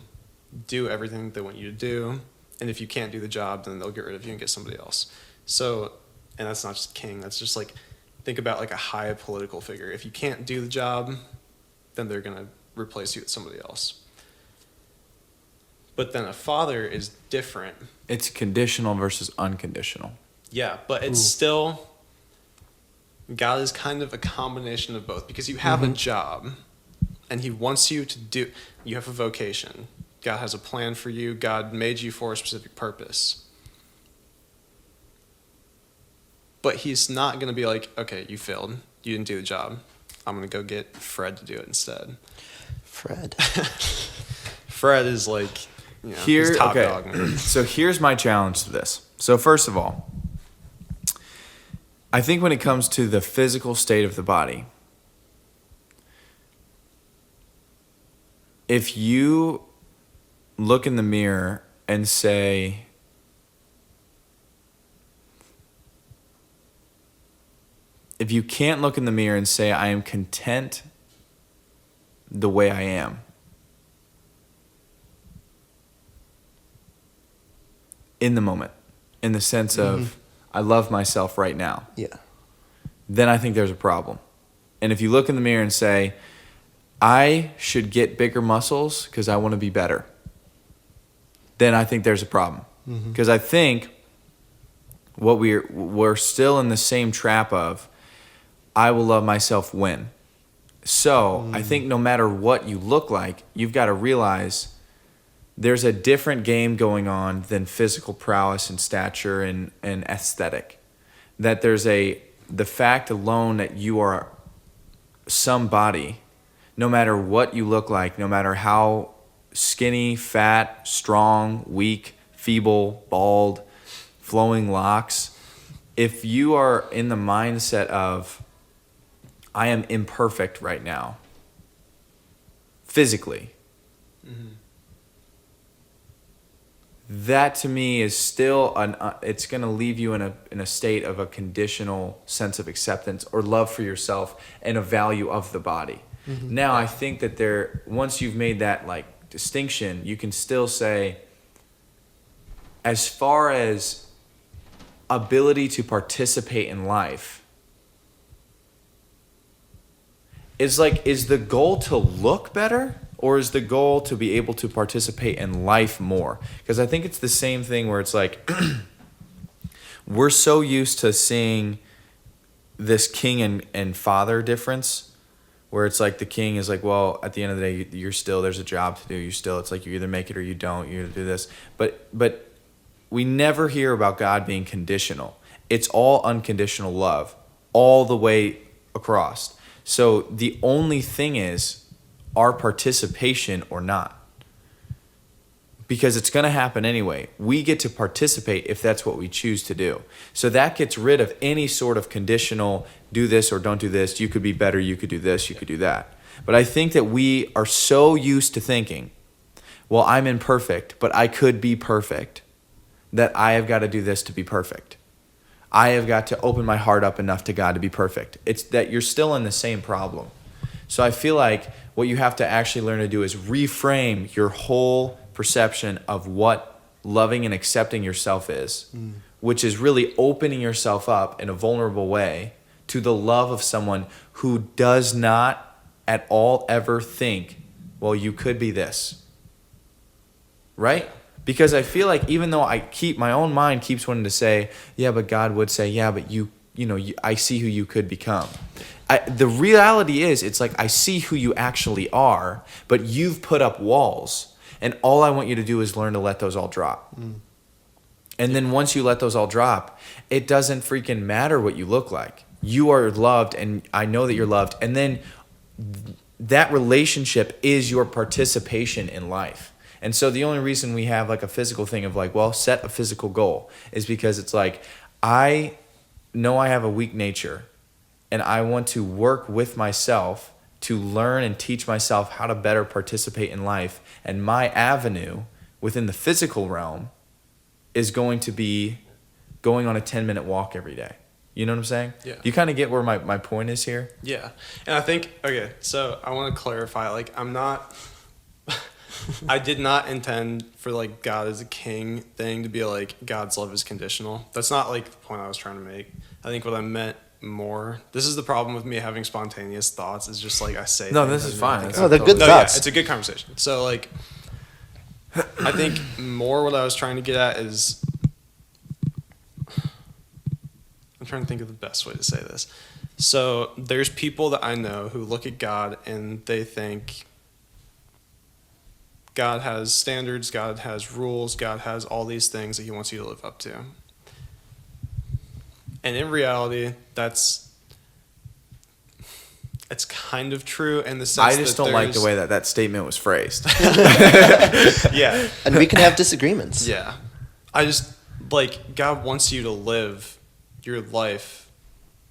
do everything they want you to do. And if you can't do the job, then they'll get rid of you and get somebody else. So, and that's not just king, that's just like, think about like a high political figure. If you can't do the job, then they're going to replace you with somebody else. But then a father is different. It's conditional versus unconditional. Yeah, but it's still, God is kind of a combination of both, because you have a job and he wants you to do, you have a vocation. God has a plan for you. God made you for a specific purpose. But he's not going to be like, okay, you failed. You didn't do the job. I'm going to go get Fred to do it instead. Fred. Fred is like, he's top dog. So here's my challenge to this. So first of all, I think when it comes to the physical state of the body, if you look in the mirror and say, if you can't look in the mirror and say, I am content the way I am, in the moment, in the sense of, I love myself right now, Yeah. then I think there's a problem. And if you look in the mirror and say, I should get bigger muscles because I want to be better, then I think there's a problem. Because I think what we're still in the same trap of, I will love myself when. So I think no matter what you look like, you've got to realize there's a different game going on than physical prowess and stature and aesthetic. That there's the fact alone that you are somebody, no matter what you look like, no matter how skinny, fat, strong, weak, feeble, bald, flowing locks, if you are in the mindset of, I am imperfect right now, physically, that to me is still it's going to leave you in a state of a conditional sense of acceptance or love for yourself and a value of the body. Now I think that once you've made that like distinction, you can still say, as far as ability to participate in life, is the goal to look better? Or is the goal to be able to participate in life more? Because I think it's the same thing where it's like, we're so used to seeing this king and father difference, where it's like the king is like, well, at the end of the day, there's a job to do. It's like you either make it or you don't. You either do this. But we never hear about God being conditional. It's all unconditional love all the way across. So the only thing is, our participation or not, because it's going to happen anyway. We get to participate if that's what we choose to do. So that gets rid of any sort of conditional, do this or don't do this, you could be better, you could do this, you could do that. But I think that we are so used to thinking, well, I'm imperfect, but I could be perfect, that I have got to do this to be perfect. I have got to open my heart up enough to God to be perfect. It's that you're still in the same problem. So I feel like what you have to actually learn to do is reframe your whole perception of what loving and accepting yourself is, which is really opening yourself up in a vulnerable way to the love of someone who does not at all ever think, well, you could be this. Right? Because I feel like even though my own mind keeps wanting to say, yeah, but God would say, yeah, but I see who you could become. The reality is, it's like, I see who you actually are, but you've put up walls. And all I want you to do is learn to let those all drop. And then once you let those all drop, it doesn't freaking matter what you look like. You are loved, and I know that you're loved. And then that relationship is your participation in life. And so the only reason we have like a physical thing of like, well, set a physical goal, is because it's like, I know I have a weak nature, and I want to work with myself to learn and teach myself how to better participate in life. And my avenue within the physical realm is going to be going on a 10-minute walk every day. You know what I'm saying? Yeah. You kind of get where my point is here? Yeah. And I think, okay, so I want to clarify, like, I did not intend for, like, God as a king thing to be, like, God's love is conditional. That's not, like, the point I was trying to make. I think what I meant more, this is the problem with me having spontaneous thoughts, is just, like, I say No, things this is and fine. then It's No, they're good yeah, thoughts. it's a good conversation. So, like, I think more what I was trying to get at is, I'm trying to think of the best way to say this. So there's people that I know who look at God and they think God has standards, God has rules, God has all these things that he wants you to live up to. And in reality, it's kind of true in the sense I just that don't like the way that statement was phrased. Yeah. And we can have disagreements. Yeah. I just, like, God wants you to live your life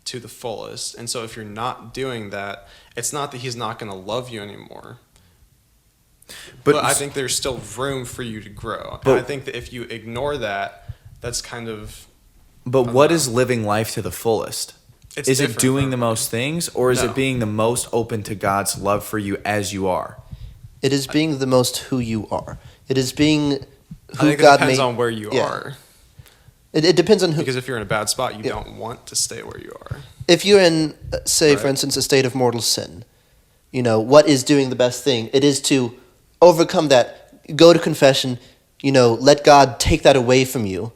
to the fullest. And so if you're not doing that, it's not that he's not going to love you anymore. But I think there's still room for you to grow. And I think that if you ignore that, that's kind of... But what is living life to the fullest? It's is it different doing for the most things, or is No. it being the most open to God's love for you as you are? It is being the most who you are. It is being I who think God it depends made. on where you yeah. are. It depends on who. Because if you're in a bad spot, you Yeah. don't want to stay where you are. If you're in, say, for Right. instance, a state of mortal sin, what is doing the best thing? It is to overcome that, go to confession, let God take that away from you.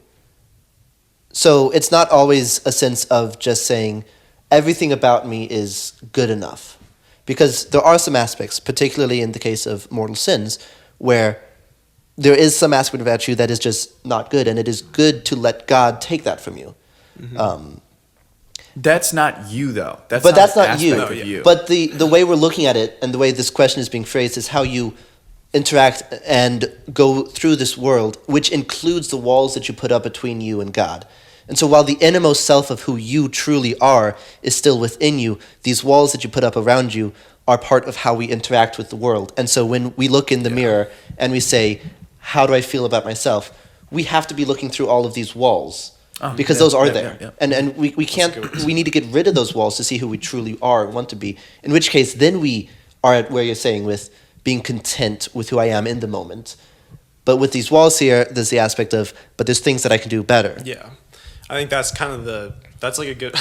So it's not always a sense of just saying, everything about me is good enough. Because there are some aspects, particularly in the case of mortal sins, where there is some aspect about you that is just not good, and it is good to let God take that from you. That's not you, though. But that's an not you. aspect of you. But the way we're looking at it and the way this question is being phrased is how you interact and go through this world, which includes the walls that you put up between you and God. And so while the innermost self of who you truly are is still within you, these walls that you put up around you are part of how we interact with the world. And so when we look in the mirror and we say, how do I feel about myself? We have to be looking through all of these walls. Because those are there. And we can't, we need to get rid of those walls to see who we truly are and want to be. In which case, then we are at where you're saying with being content with who I am in the moment. But with these walls here, there's the aspect of, but there's things that I can do better. Yeah. I think that's kind of that's like a good,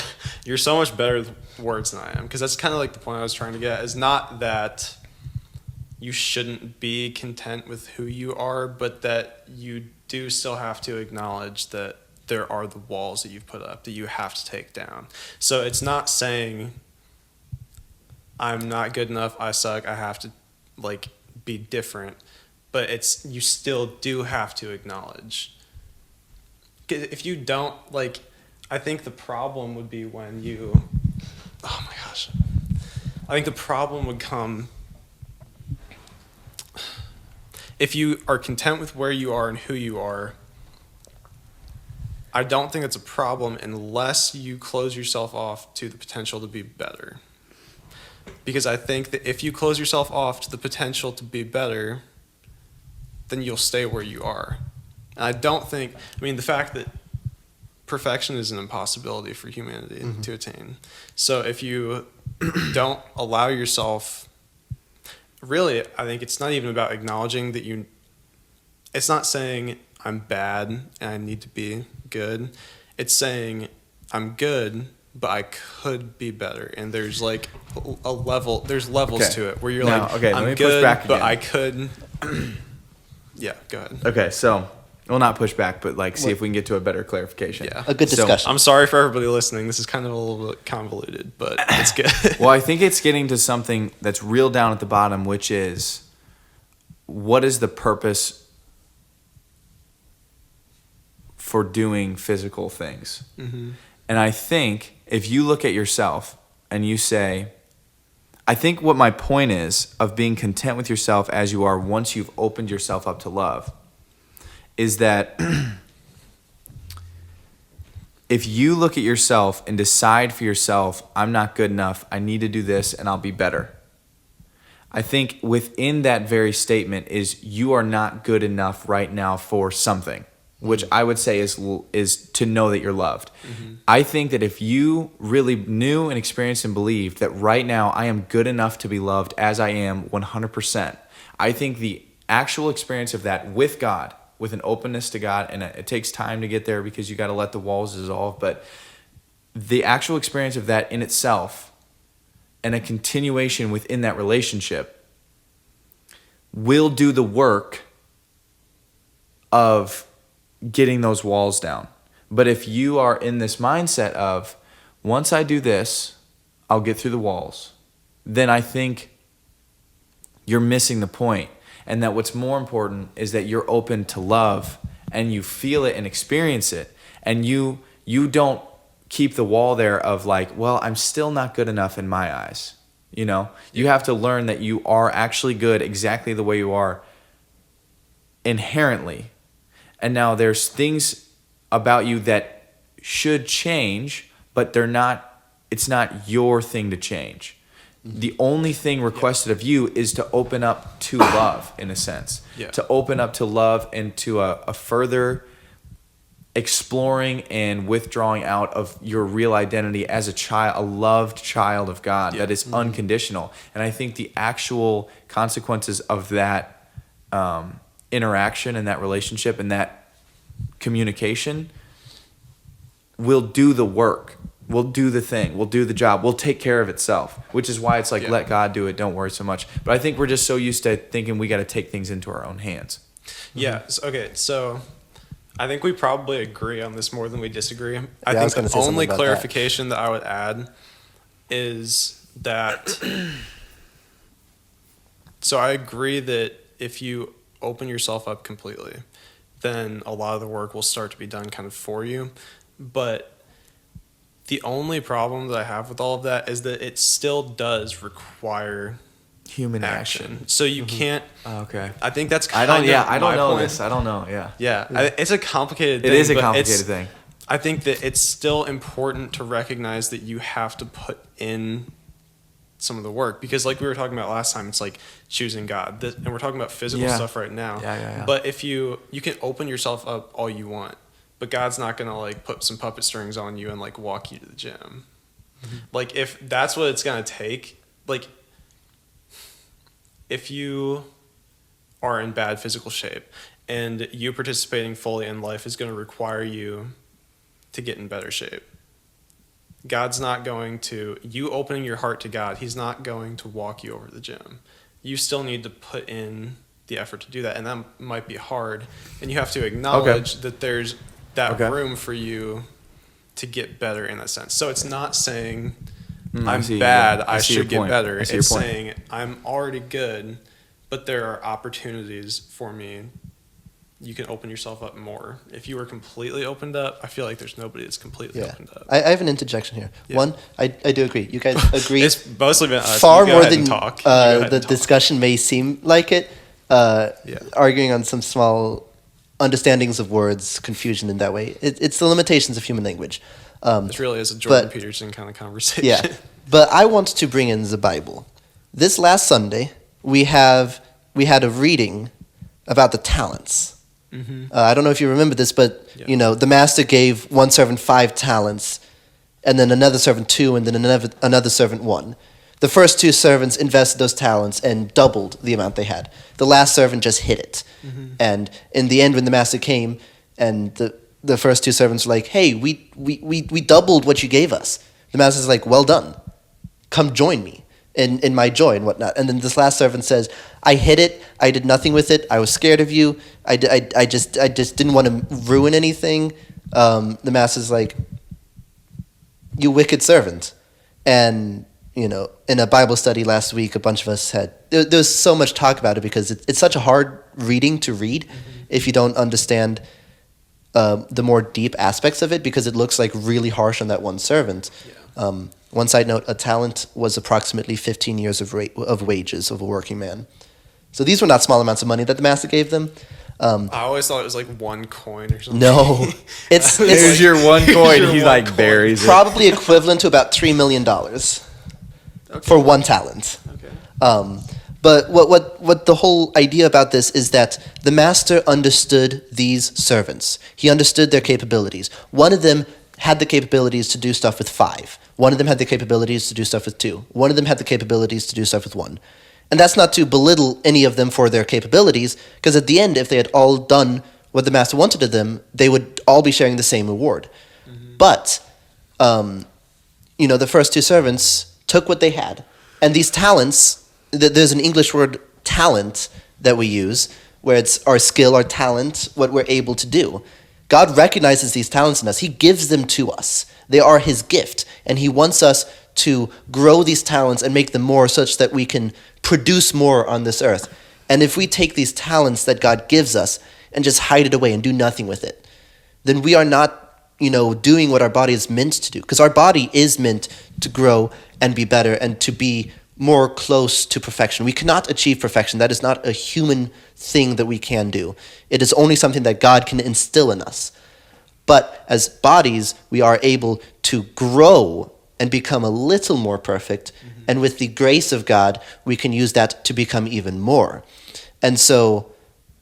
you're so much better with words than I am. Because that's kind of like the point I was trying to get, is not that you shouldn't be content with who you are, but that you do still have to acknowledge that there are the walls that you've put up that you have to take down. So it's not saying I'm not good enough, I suck, I have to be different, but it's, you still do have to acknowledge. 'Cause if you don't, I think the problem would be when you, oh my gosh, I think the problem would come if you are content with where you are and who you are. I don't think it's a problem unless you close yourself off to the potential to be better. Because I think that if you close yourself off to the potential to be better, then you'll stay where you are. And I don't think, the fact that perfection is an impossibility for humanity to attain. So if you don't allow yourself, really, I think it's not even about acknowledging that it's not saying I'm bad and I need to be good. It's saying I'm good, but I could be better. And there's there's levels to it where you're Now, okay, I'm let me good, push back but again. I could. Yeah, go ahead. Okay, so, well, not push back, but see if we can get to a better clarification. Yeah. A good So, discussion. I'm sorry for everybody listening. This is kind of a little bit convoluted, but it's good. Well, I think it's getting to something that's real down at the bottom, which is, what is the purpose for doing physical things? Mm-hmm. And I think if you look at yourself and you say, I think what my point is of being content with yourself as you are once you've opened yourself up to love is that if you look at yourself and decide for yourself, I'm not good enough, I need to do this and I'll be better. I think within that very statement is you are not good enough right now for something, which I would say is to know that you're loved. Mm-hmm. I think that if you really knew and experienced and believed that right now I am good enough to be loved as I am 100%, I think the actual experience of that with God, with an openness to God, and it takes time to get there because you got to let the walls dissolve, but the actual experience of that in itself and a continuation within that relationship will do the work of getting those walls down. But if you are in this mindset of, once I do this, I'll get through the walls, then I think you're missing the point. And that what's more important is that you're open to love and you feel it and experience it. And you don't keep the wall there of well, I'm still not good enough in my eyes. You have to learn that you are actually good exactly the way you are inherently. And now there's things about you that should change, but it's not your thing to change. The only thing requested of you is to open up to love, in a sense. Yeah. To open up to love and to a further exploring and withdrawing out of your real identity as a child, a loved child of God that is unconditional. And I think the actual consequences of that interaction and that relationship and that communication will do the work. We'll do the thing. We'll do the job. We'll take care of itself, which is why it's like, let God do it. Don't worry so much. But I think we're just so used to thinking we got to take things into our own hands. Yeah. Okay. So I think we probably agree on this more than we disagree. I was think gonna the say something only about clarification that I would add is that. So I agree that if you open yourself up completely, then a lot of the work will start to be done kind of for you. But the only problem that I have with all of that is that it still does require Human action. So you can't. Okay. I think that's I kind don't. of Yeah, I don't my know point. this. I don't know. Yeah. Yeah, it's a complicated thing. It is a but complicated thing. I think that it's still important to recognize that you have to put in some of the work, because like we were talking about last time, it's like choosing God, and we're talking about physical stuff right now. Yeah. But if you can open yourself up all you want, but God's not gonna like put some puppet strings on you and like walk you to the gym. Like if that's what it's gonna take, like if you are in bad physical shape and you participating fully in life is going to require you to get in better shape, God's not going to, you opening your heart to God, he's not going to walk you over the gym. You still need to put in the effort to do that, and that might be hard, and you have to acknowledge that there's that room for you to get better in that sense. So it's not saying I'm bad, I should get better. It's saying I'm already good, but there are opportunities for me. You can open yourself up more. If you were completely opened up, I feel like there's nobody that's completely opened up. I have an interjection here. Yeah. One, I do agree. You guys agree. It's mostly been us. Far more than the discussion may seem like it. Arguing on some small understandings of words, confusion in that way. It's the limitations of human language. This really is a Jordan Peterson kind of conversation. Yeah, but I want to bring in the Bible. This last Sunday, we had a reading about the talents. I don't know if you remember this, but the master gave one servant 5 talents, and then another servant 2, and then another servant 1. The first 2 servants invested those talents and doubled the amount they had. The last servant just hid it. And in the end, when the master came, and the first 2 servants were like, "Hey, we doubled what you gave us." The master's like, "Well done. Come join me in my joy and whatnot." And then this last servant says, "I hid it. I did nothing with it. I was scared of you. I just didn't want to ruin anything." The master's like, "You wicked servant." And in a Bible study last week, a bunch of us there was so much talk about it because it's such a hard reading to read if you don't understand the more deep aspects of it, because it looks like really harsh on that one servant. One side note, a talent was approximately 15 years of wages of a working man. So these were not small amounts of money that the master gave them. I always thought it was like 1 coin or something. No. It's Here's your 1 coin. He like buries it. Probably equivalent to about $3 million for 1 talent. Okay. But what the whole idea about this is that the master understood these servants. He understood their capabilities. One of them had the capabilities to do stuff with 5. One of them had the capabilities to do stuff with 2. One of them had the capabilities to do stuff with 1. And that's not to belittle any of them for their capabilities, because at the end, if they had all done what the master wanted of them, they would all be sharing the same reward. But, the first 2 servants took what they had. And these talents, there's an English word, talent, that we use, where it's our skill, our talent, what we're able to do. God recognizes these talents in us. He gives them to us. They are his gift. And he wants us to grow these talents and make them more such that we can produce more on this earth. And if we take these talents that God gives us and just hide it away and do nothing with it, then we are not, doing what our body is meant to do. Because our body is meant to grow and be better and to be more close to perfection. We cannot achieve perfection. That is not a human thing that we can do. It is only something that God can instill in us. But as bodies, we are able to grow and become a little more perfect. And with the grace of God, we can use that to become even more. And so,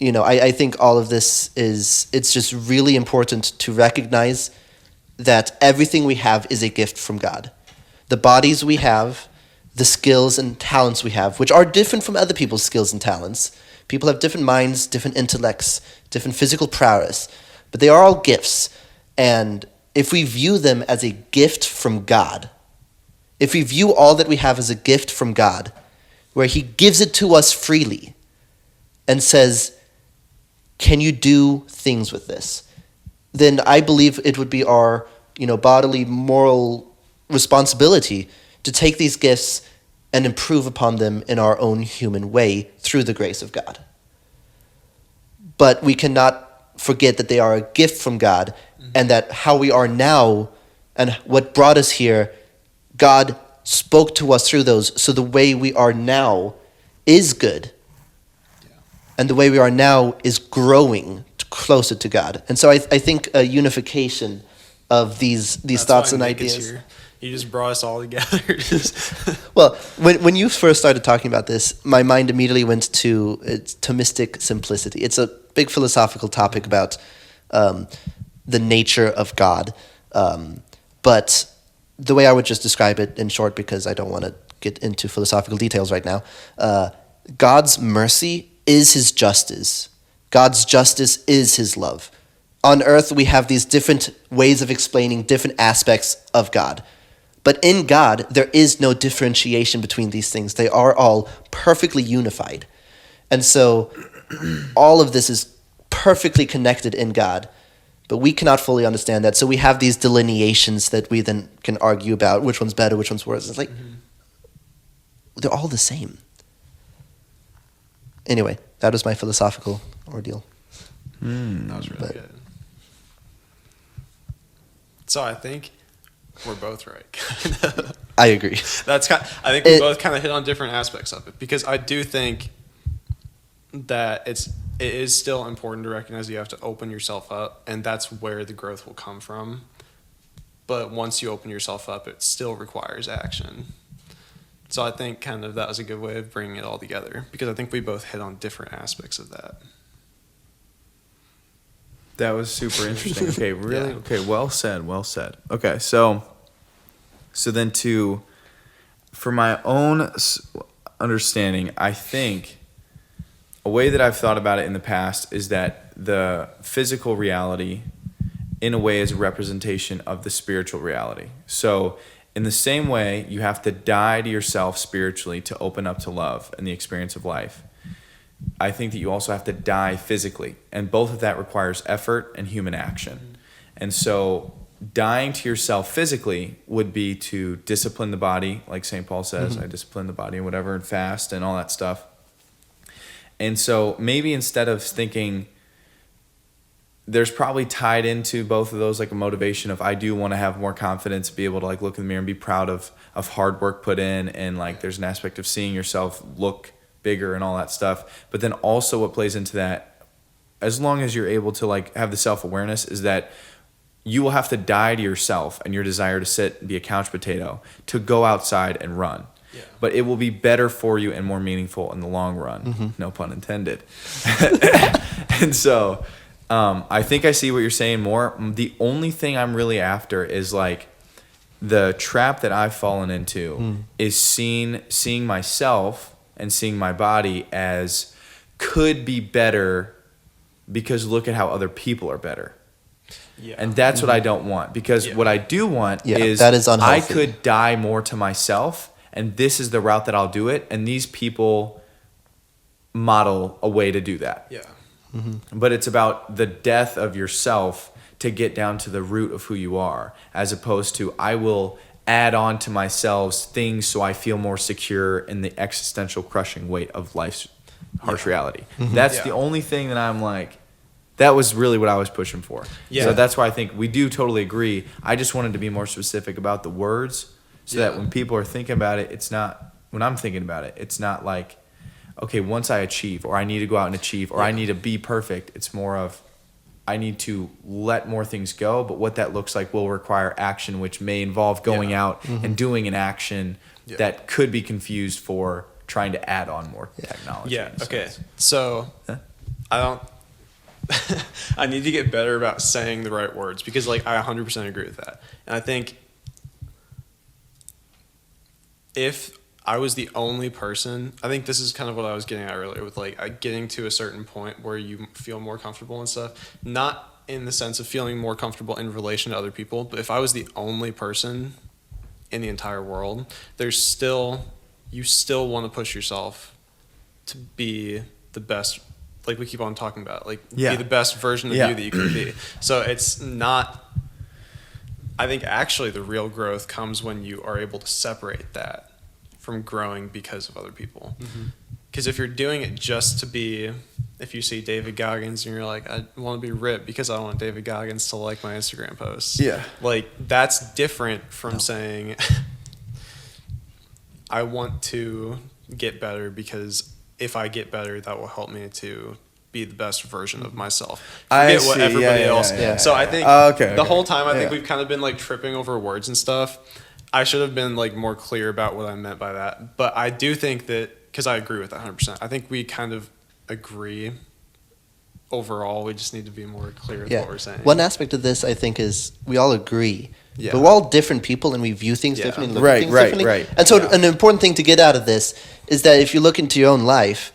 I think all of this it's just really important to recognize that everything we have is a gift from God. The bodies we have, the skills and talents we have, which are different from other people's skills and talents. People have different minds, different intellects, different physical prowess, but they are all gifts. And if we view them as a gift from God, if we view all that we have as a gift from God, where he gives it to us freely and says, can you do things with this? Then I believe it would be our, bodily moral responsibility to take these gifts and improve upon them in our own human way through the grace of God. But we cannot forget that they are a gift from God, and that how we are now and what brought us here, God spoke to us through those. So the way we are now is good. And the way we are now is growing closer to God. And so I think a unification of these thoughts and ideas. Here. You just brought us all together. Well, when you first started talking about this, my mind immediately went to Thomistic simplicity. It's a big philosophical topic about the nature of God. But the way I would just describe it in short, because I don't want to get into philosophical details right now, God's mercy is his justice. God's justice is his love. On earth, we have these different ways of explaining different aspects of God. But in God, there is no differentiation between these things. They are all perfectly unified. And so all of this is perfectly connected in God. But we cannot fully understand that. So we have these delineations that we then can argue about which one's better, which one's worse. It's like, they're all the same. Anyway, that was my philosophical ordeal. That was really good. So I think we're both right. I agree. I think we both kind of hit on different aspects of it, because I do think that it is still important to recognize you have to open yourself up, and that's where the growth will come from. But once you open yourself up, it still requires action. So I think kind of that was a good way of bringing it all together, because I think we both hit on different aspects of that. That was super interesting. Okay, really? Yeah. Okay, well said. Okay, so then for my own understanding, I think a way that I've thought about it in the past is that the physical reality, in a way, is a representation of the spiritual reality. So in the same way, you have to die to yourself spiritually to open up to love and the experience of life. I think that you also have to die physically, and both of that requires effort and human action. And so dying to yourself physically would be to discipline the body, like St. Paul says, I discipline the body and whatever, and fast and all that stuff. And so maybe instead of thinking, there's probably tied into both of those like a motivation of I do want to have more confidence, be able to like look in the mirror and be proud of hard work put in, and like there's an aspect of seeing yourself look bigger and all that stuff. But then also what plays into that, as long as you're able to like have the self-awareness, is that you will have to die to yourself and your desire to sit and be a couch potato to go outside and run. Yeah. But it will be better for you and more meaningful in the long run. No pun intended. And so I think I see what you're saying more. The only thing I'm really after is like the trap that I've fallen into is seeing myself and seeing my body as could be better because look at how other people are better. Yeah. And that's what I don't want, because what I do want is that is unhealthy. I could die more to myself, and this is the route that I'll do it, and these people model a way to do that. Yeah. But it's about the death of yourself to get down to the root of who you are, as opposed to I will add on to myself things so I feel more secure in the existential crushing weight of life's harsh reality. That's the only thing that I'm like, that was really what I was pushing for. Yeah. So that's why I think we do totally agree. I just wanted to be more specific about the words so that when people are thinking about it, it's not, when I'm thinking about it, it's not like, okay, once I achieve, or I need to go out and achieve, or I need to be perfect. It's more of, I need to let more things go, but what that looks like will require action, which may involve going out and doing an action that could be confused for trying to add on more technology. Yeah, okay. So I don't. I need to get better about saying the right words because, like, I 100% agree with that. And I think if I was the only person, I think this is kind of what I was getting at earlier with, like, getting to a certain point where you feel more comfortable and stuff. Not in the sense of feeling more comfortable in relation to other people, but if I was the only person in the entire world, you still want to push yourself to be the best. Like we keep on talking about, like, be the best version of you that you can be. So it's not, I think actually the real growth comes when you are able to separate that from growing because of other people. Because if you're doing it just to be, if you see David Goggins and you're like, I want to be ripped because I want David Goggins to like my Instagram posts. Yeah. Like, that's different from saying, I want to get better because if I get better, that will help me to be the best version of myself. Forget what everybody else. So I think the whole time I think we've kind of been like tripping over words and stuff. I should have been like more clear about what I meant by that. But I do think that, because I agree with that 100%. I think we kind of agree overall. We just need to be more clear with what we're saying. One aspect of this, I think, is we all agree. But we're all different people and we view things differently and look at things differently. Right. And so an important thing to get out of this is that if you look into your own life,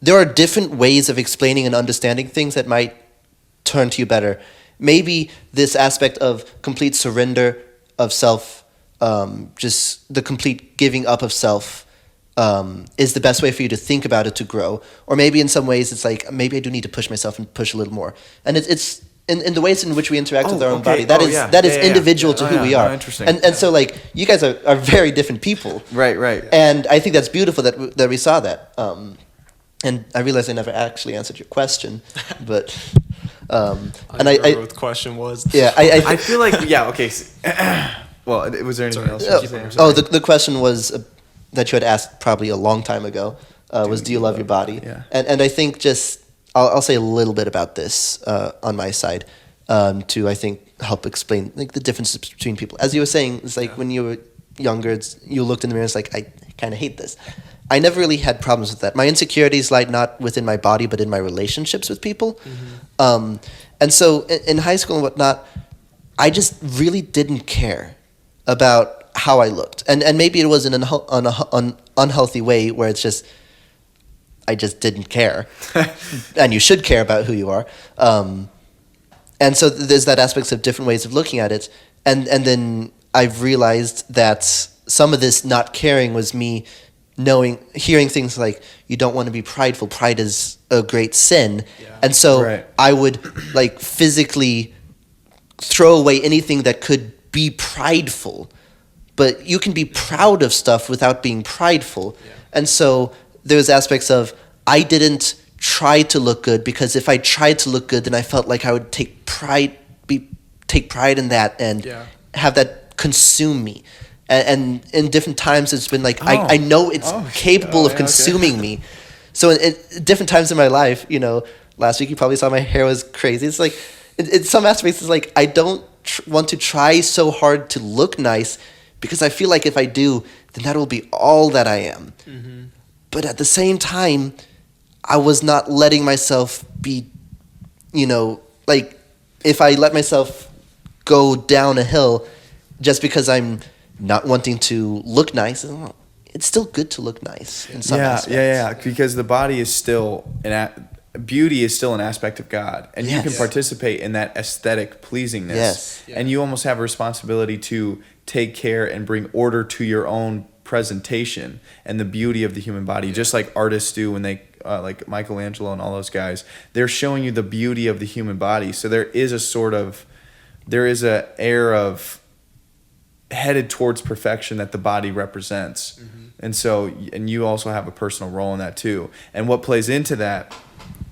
there are different ways of explaining and understanding things that might turn to you better. Maybe this aspect of complete surrender of self, just the complete giving up of self, is the best way for you to think about it to grow. Or maybe in some ways it's like, maybe I do need to push myself and push a little more. And it's in the ways in which we interact with our own body, that is individual to who we are. Interesting. And so like you guys are very different people. Right. And I think that's beautiful that we saw that. And I realize I never actually answered your question, but I remember what the question was. Yeah, I feel like okay. Well, was there anything else? The question was that you had asked probably a long time ago. Was do you love your body? Yeah. And I think just I'll say a little bit about this on my side to I think help explain like the differences between people. As you were saying, it's like when you were younger, you looked in the mirror. It's like I kind of hate this. I never really had problems with that. My insecurities lie not within my body, but in my relationships with people. And so in high school and whatnot, I just really didn't care about how I looked. And maybe it was in an unhealthy way where it's just, I just didn't care. And you should care about who you are. And so there's that aspects of different ways of looking at it. And then I've realized that some of this not caring was me hearing things like, you don't want to be prideful. Pride is a great sin. Yeah. And so I would like physically throw away anything that could be prideful. But you can be proud of stuff without being prideful. Yeah. And so there's aspects of, I didn't try to look good because if I tried to look good, then I felt like I would take pride in that and have that consume me. And in different times, it's been like, I know it's capable of consuming me. So at different times in my life, last week you probably saw my hair was crazy. It's like, in some aspects, it's like, I don't want to try so hard to look nice because I feel like if I do, then that will be all that I am. Mm-hmm. But at the same time, I was not letting myself be, like, if I let myself go down a hill just because I'm not wanting to look nice, it's still good to look nice in some aspects. Yeah, because the body is still beauty is still an aspect of God, and you can participate in that aesthetic pleasingness. Yes. Yeah. And you almost have a responsibility to take care and bring order to your own presentation and the beauty of the human body, just like artists do when they like Michelangelo and all those guys. They're showing you the beauty of the human body. So there is a air of headed towards perfection that the body represents. Mm-hmm. And you also have a personal role in that too. And what plays into that,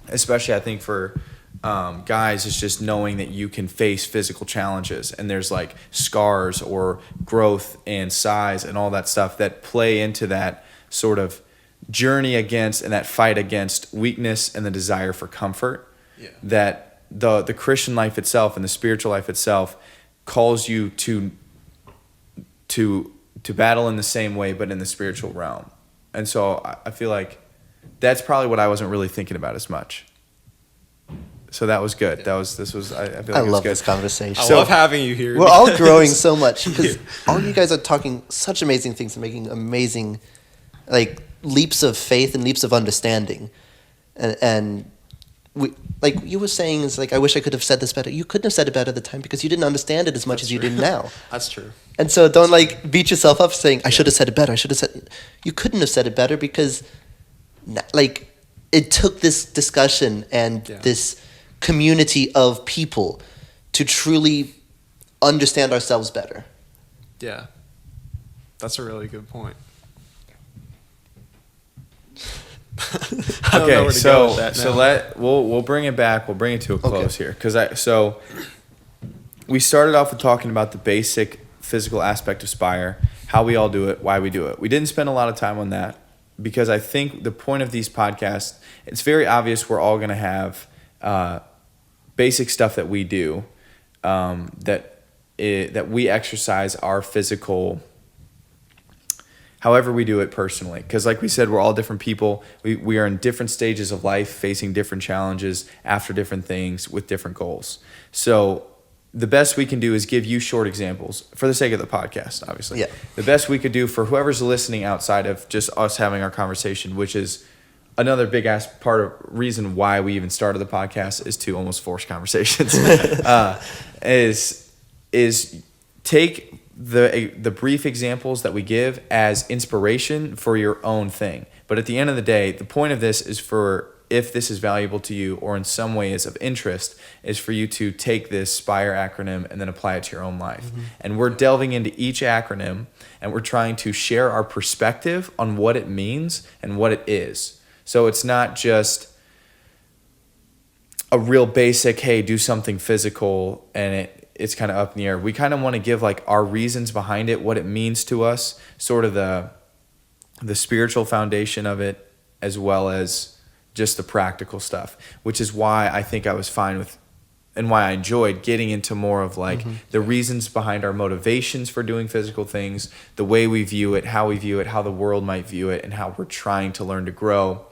especially I think for guys, is just knowing that you can face physical challenges, and there's like scars or growth and size and all that stuff that play into that sort of journey against and that fight against weakness and the desire for comfort. Yeah. That the Christian life itself and the spiritual life itself calls you to battle in the same way, but in the spiritual realm. And so I feel like that's probably what I wasn't really thinking about as much. So that was good. I feel like I it was love good. this conversation. I love having you here. We're all growing so much because all you guys are talking such amazing things and making amazing, like, leaps of faith and leaps of understanding, and we, like you were saying, is like, I wish I could have said this better. You couldn't have said it better at the time because you didn't understand it as much as you do now. That's true. And so don't like beat yourself up saying, I should have said it better. I should have said. You couldn't have said it better because, like, it took this discussion and this community of people to truly understand ourselves better. Yeah, that's a really good point. Okay, we'll bring it back. We'll bring it to a close here so we started off with talking about the basic physical aspect of SPIRE, how we all do it, why we do it. We didn't spend a lot of time on that because I think the point of these podcasts, it's very obvious we're all going to have basic stuff that we do, that we exercise our physical, however we do it personally. Because like we said, we're all different people. We are in different stages of life, facing different challenges, after different things, with different goals. So the best we can do is give you short examples for the sake of the podcast, obviously. Yeah. The best we could do for whoever's listening outside of just us having our conversation, which is another big ass part of reason why we even started the podcast, is to almost force conversations. Is take the brief examples that we give as inspiration for your own thing. But at the end of the day, the point of this is for, if this is valuable to you or in some way is of interest, is for you to take this SPIRE acronym and then apply it to your own life. Mm-hmm. And we're delving into each acronym and we're trying to share our perspective on what it means and what it is. So it's not just a real basic, hey, do something physical and it's kind of up in the air. We kind of want to give like our reasons behind it, what it means to us, sort of the spiritual foundation of it, as well as just the practical stuff, which is why I think I was fine with, and why I enjoyed getting into more of like the reasons behind our motivations for doing physical things, the way we view it, how the world might view it, and how we're trying to learn to grow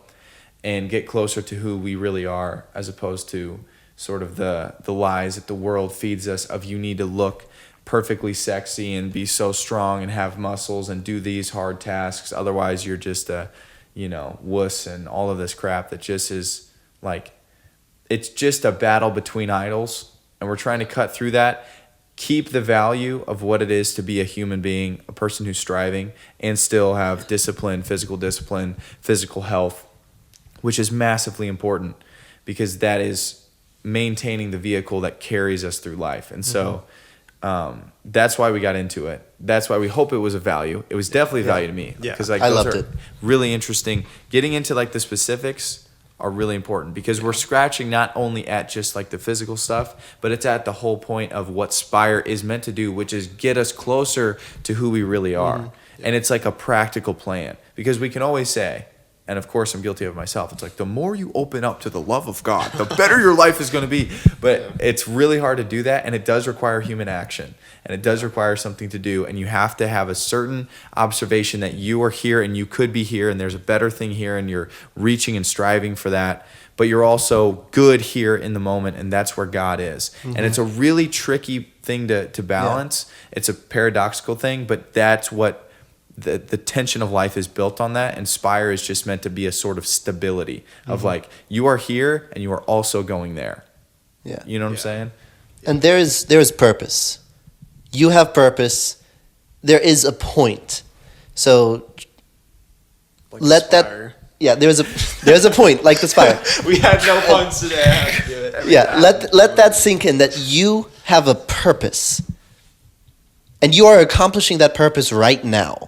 and get closer to who we really are, as opposed to sort of the lies that the world feeds us of you need to look perfectly sexy and be so strong and have muscles and do these hard tasks. Otherwise, you're just a wuss and all of this crap that just is like, it's just a battle between idols. And we're trying to cut through that, keep the value of what it is to be a human being, a person who's striving, and still have discipline, physical health, which is massively important because that is maintaining the vehicle that carries us through life. And so that's why we got into it. That's why we hope it was of value. It was definitely value to me. Yeah. Because like I those loved are it. really interesting. Getting into like the specifics are really important because we're scratching not only at just like the physical stuff, but it's at the whole point of what SPIRE is meant to do, which is get us closer to who we really are. And it's like a practical plan because we can always say, and of course I'm guilty of myself, it's like the more you open up to the love of God, the better your life is going to be. But it's really hard to do that, and it does require human action, and it does require something to do, and you have to have a certain observation that you are here and you could be here and there's a better thing here and you're reaching and striving for that, but you're also good here in the moment, and that's where God is. And it's a really tricky thing to balance. It's a paradoxical thing, but that's what the tension of life is built on that, and SPIRE is just meant to be a sort of stability of like, you are here and you are also going there. Yeah. You know what I'm saying? And there is purpose. You have purpose. There is a point. So Like let SPIRE. there's a point, like the SPIRE. We had no puns today. I had to do it every time. Let that sink in, that you have a purpose. And you are accomplishing that purpose right now.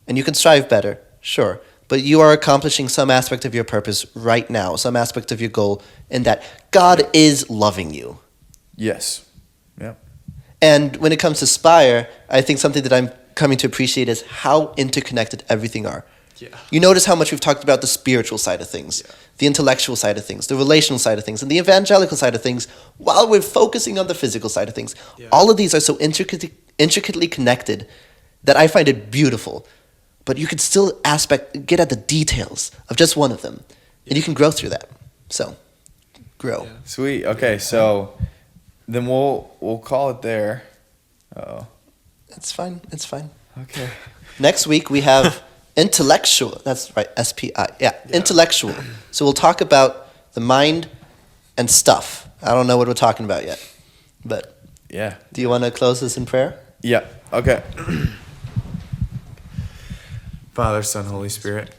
And you can strive better, sure. But you are accomplishing some aspect of your purpose right now, some aspect of your goal, in that God is loving you. Yes. Yep. And when it comes to SPIRE, I think something that I'm coming to appreciate is how interconnected everything are. Yeah. You notice how much we've talked about the spiritual side of things, the intellectual side of things, the relational side of things, and the evangelical side of things, while we're focusing on the physical side of things. Yeah. All of these are so intricately connected that I find it beautiful. But you can still get at the details of just one of them, and you can grow through that. So, grow. Yeah. Sweet. Okay, so then we'll call it there. Oh. It's fine. It's fine. Okay. Next week we have intellectual. That's right. SPI. Yeah, intellectual. So we'll talk about the mind and stuff. I don't know what we're talking about yet, but Yeah. do you want to close this in prayer? Yeah. Okay. Father, Son, Holy Spirit.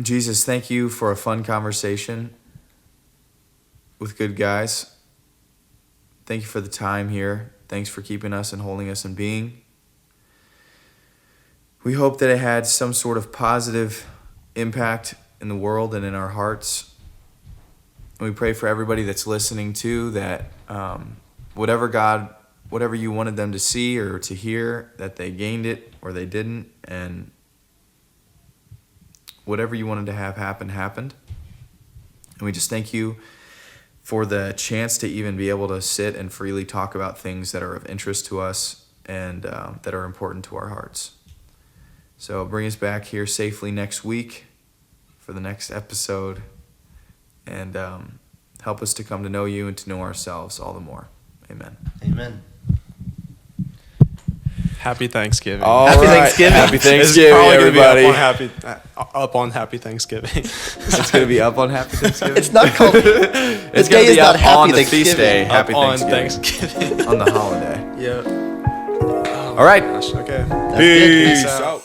Jesus, thank you for a fun conversation with good guys. Thank you for the time here. Thanks for keeping us and holding us in being. We hope that it had some sort of positive impact in the world and in our hearts. And we pray for everybody that's listening too, that whatever you wanted them to see or to hear, that they gained it or they didn't, and whatever you wanted to have happen, happened. And we just thank you for the chance to even be able to sit and freely talk about things that are of interest to us and that are important to our hearts. So bring us back here safely next week for the next episode, and help us to come to know you and to know ourselves all the more. Amen. Amen. Happy Thanksgiving. Happy Thanksgiving. Happy It's Thanksgiving, probably gonna be everybody. up on Happy Thanksgiving. It's going to be up on Happy Thanksgiving. It's not called. It's day going to is be not up Happy on the feast day. Thanksgiving. Happy Up on Thanksgiving. Thanksgiving. On the holiday. Yeah. All right. Gosh, okay. That's good. Peace Peace out. out.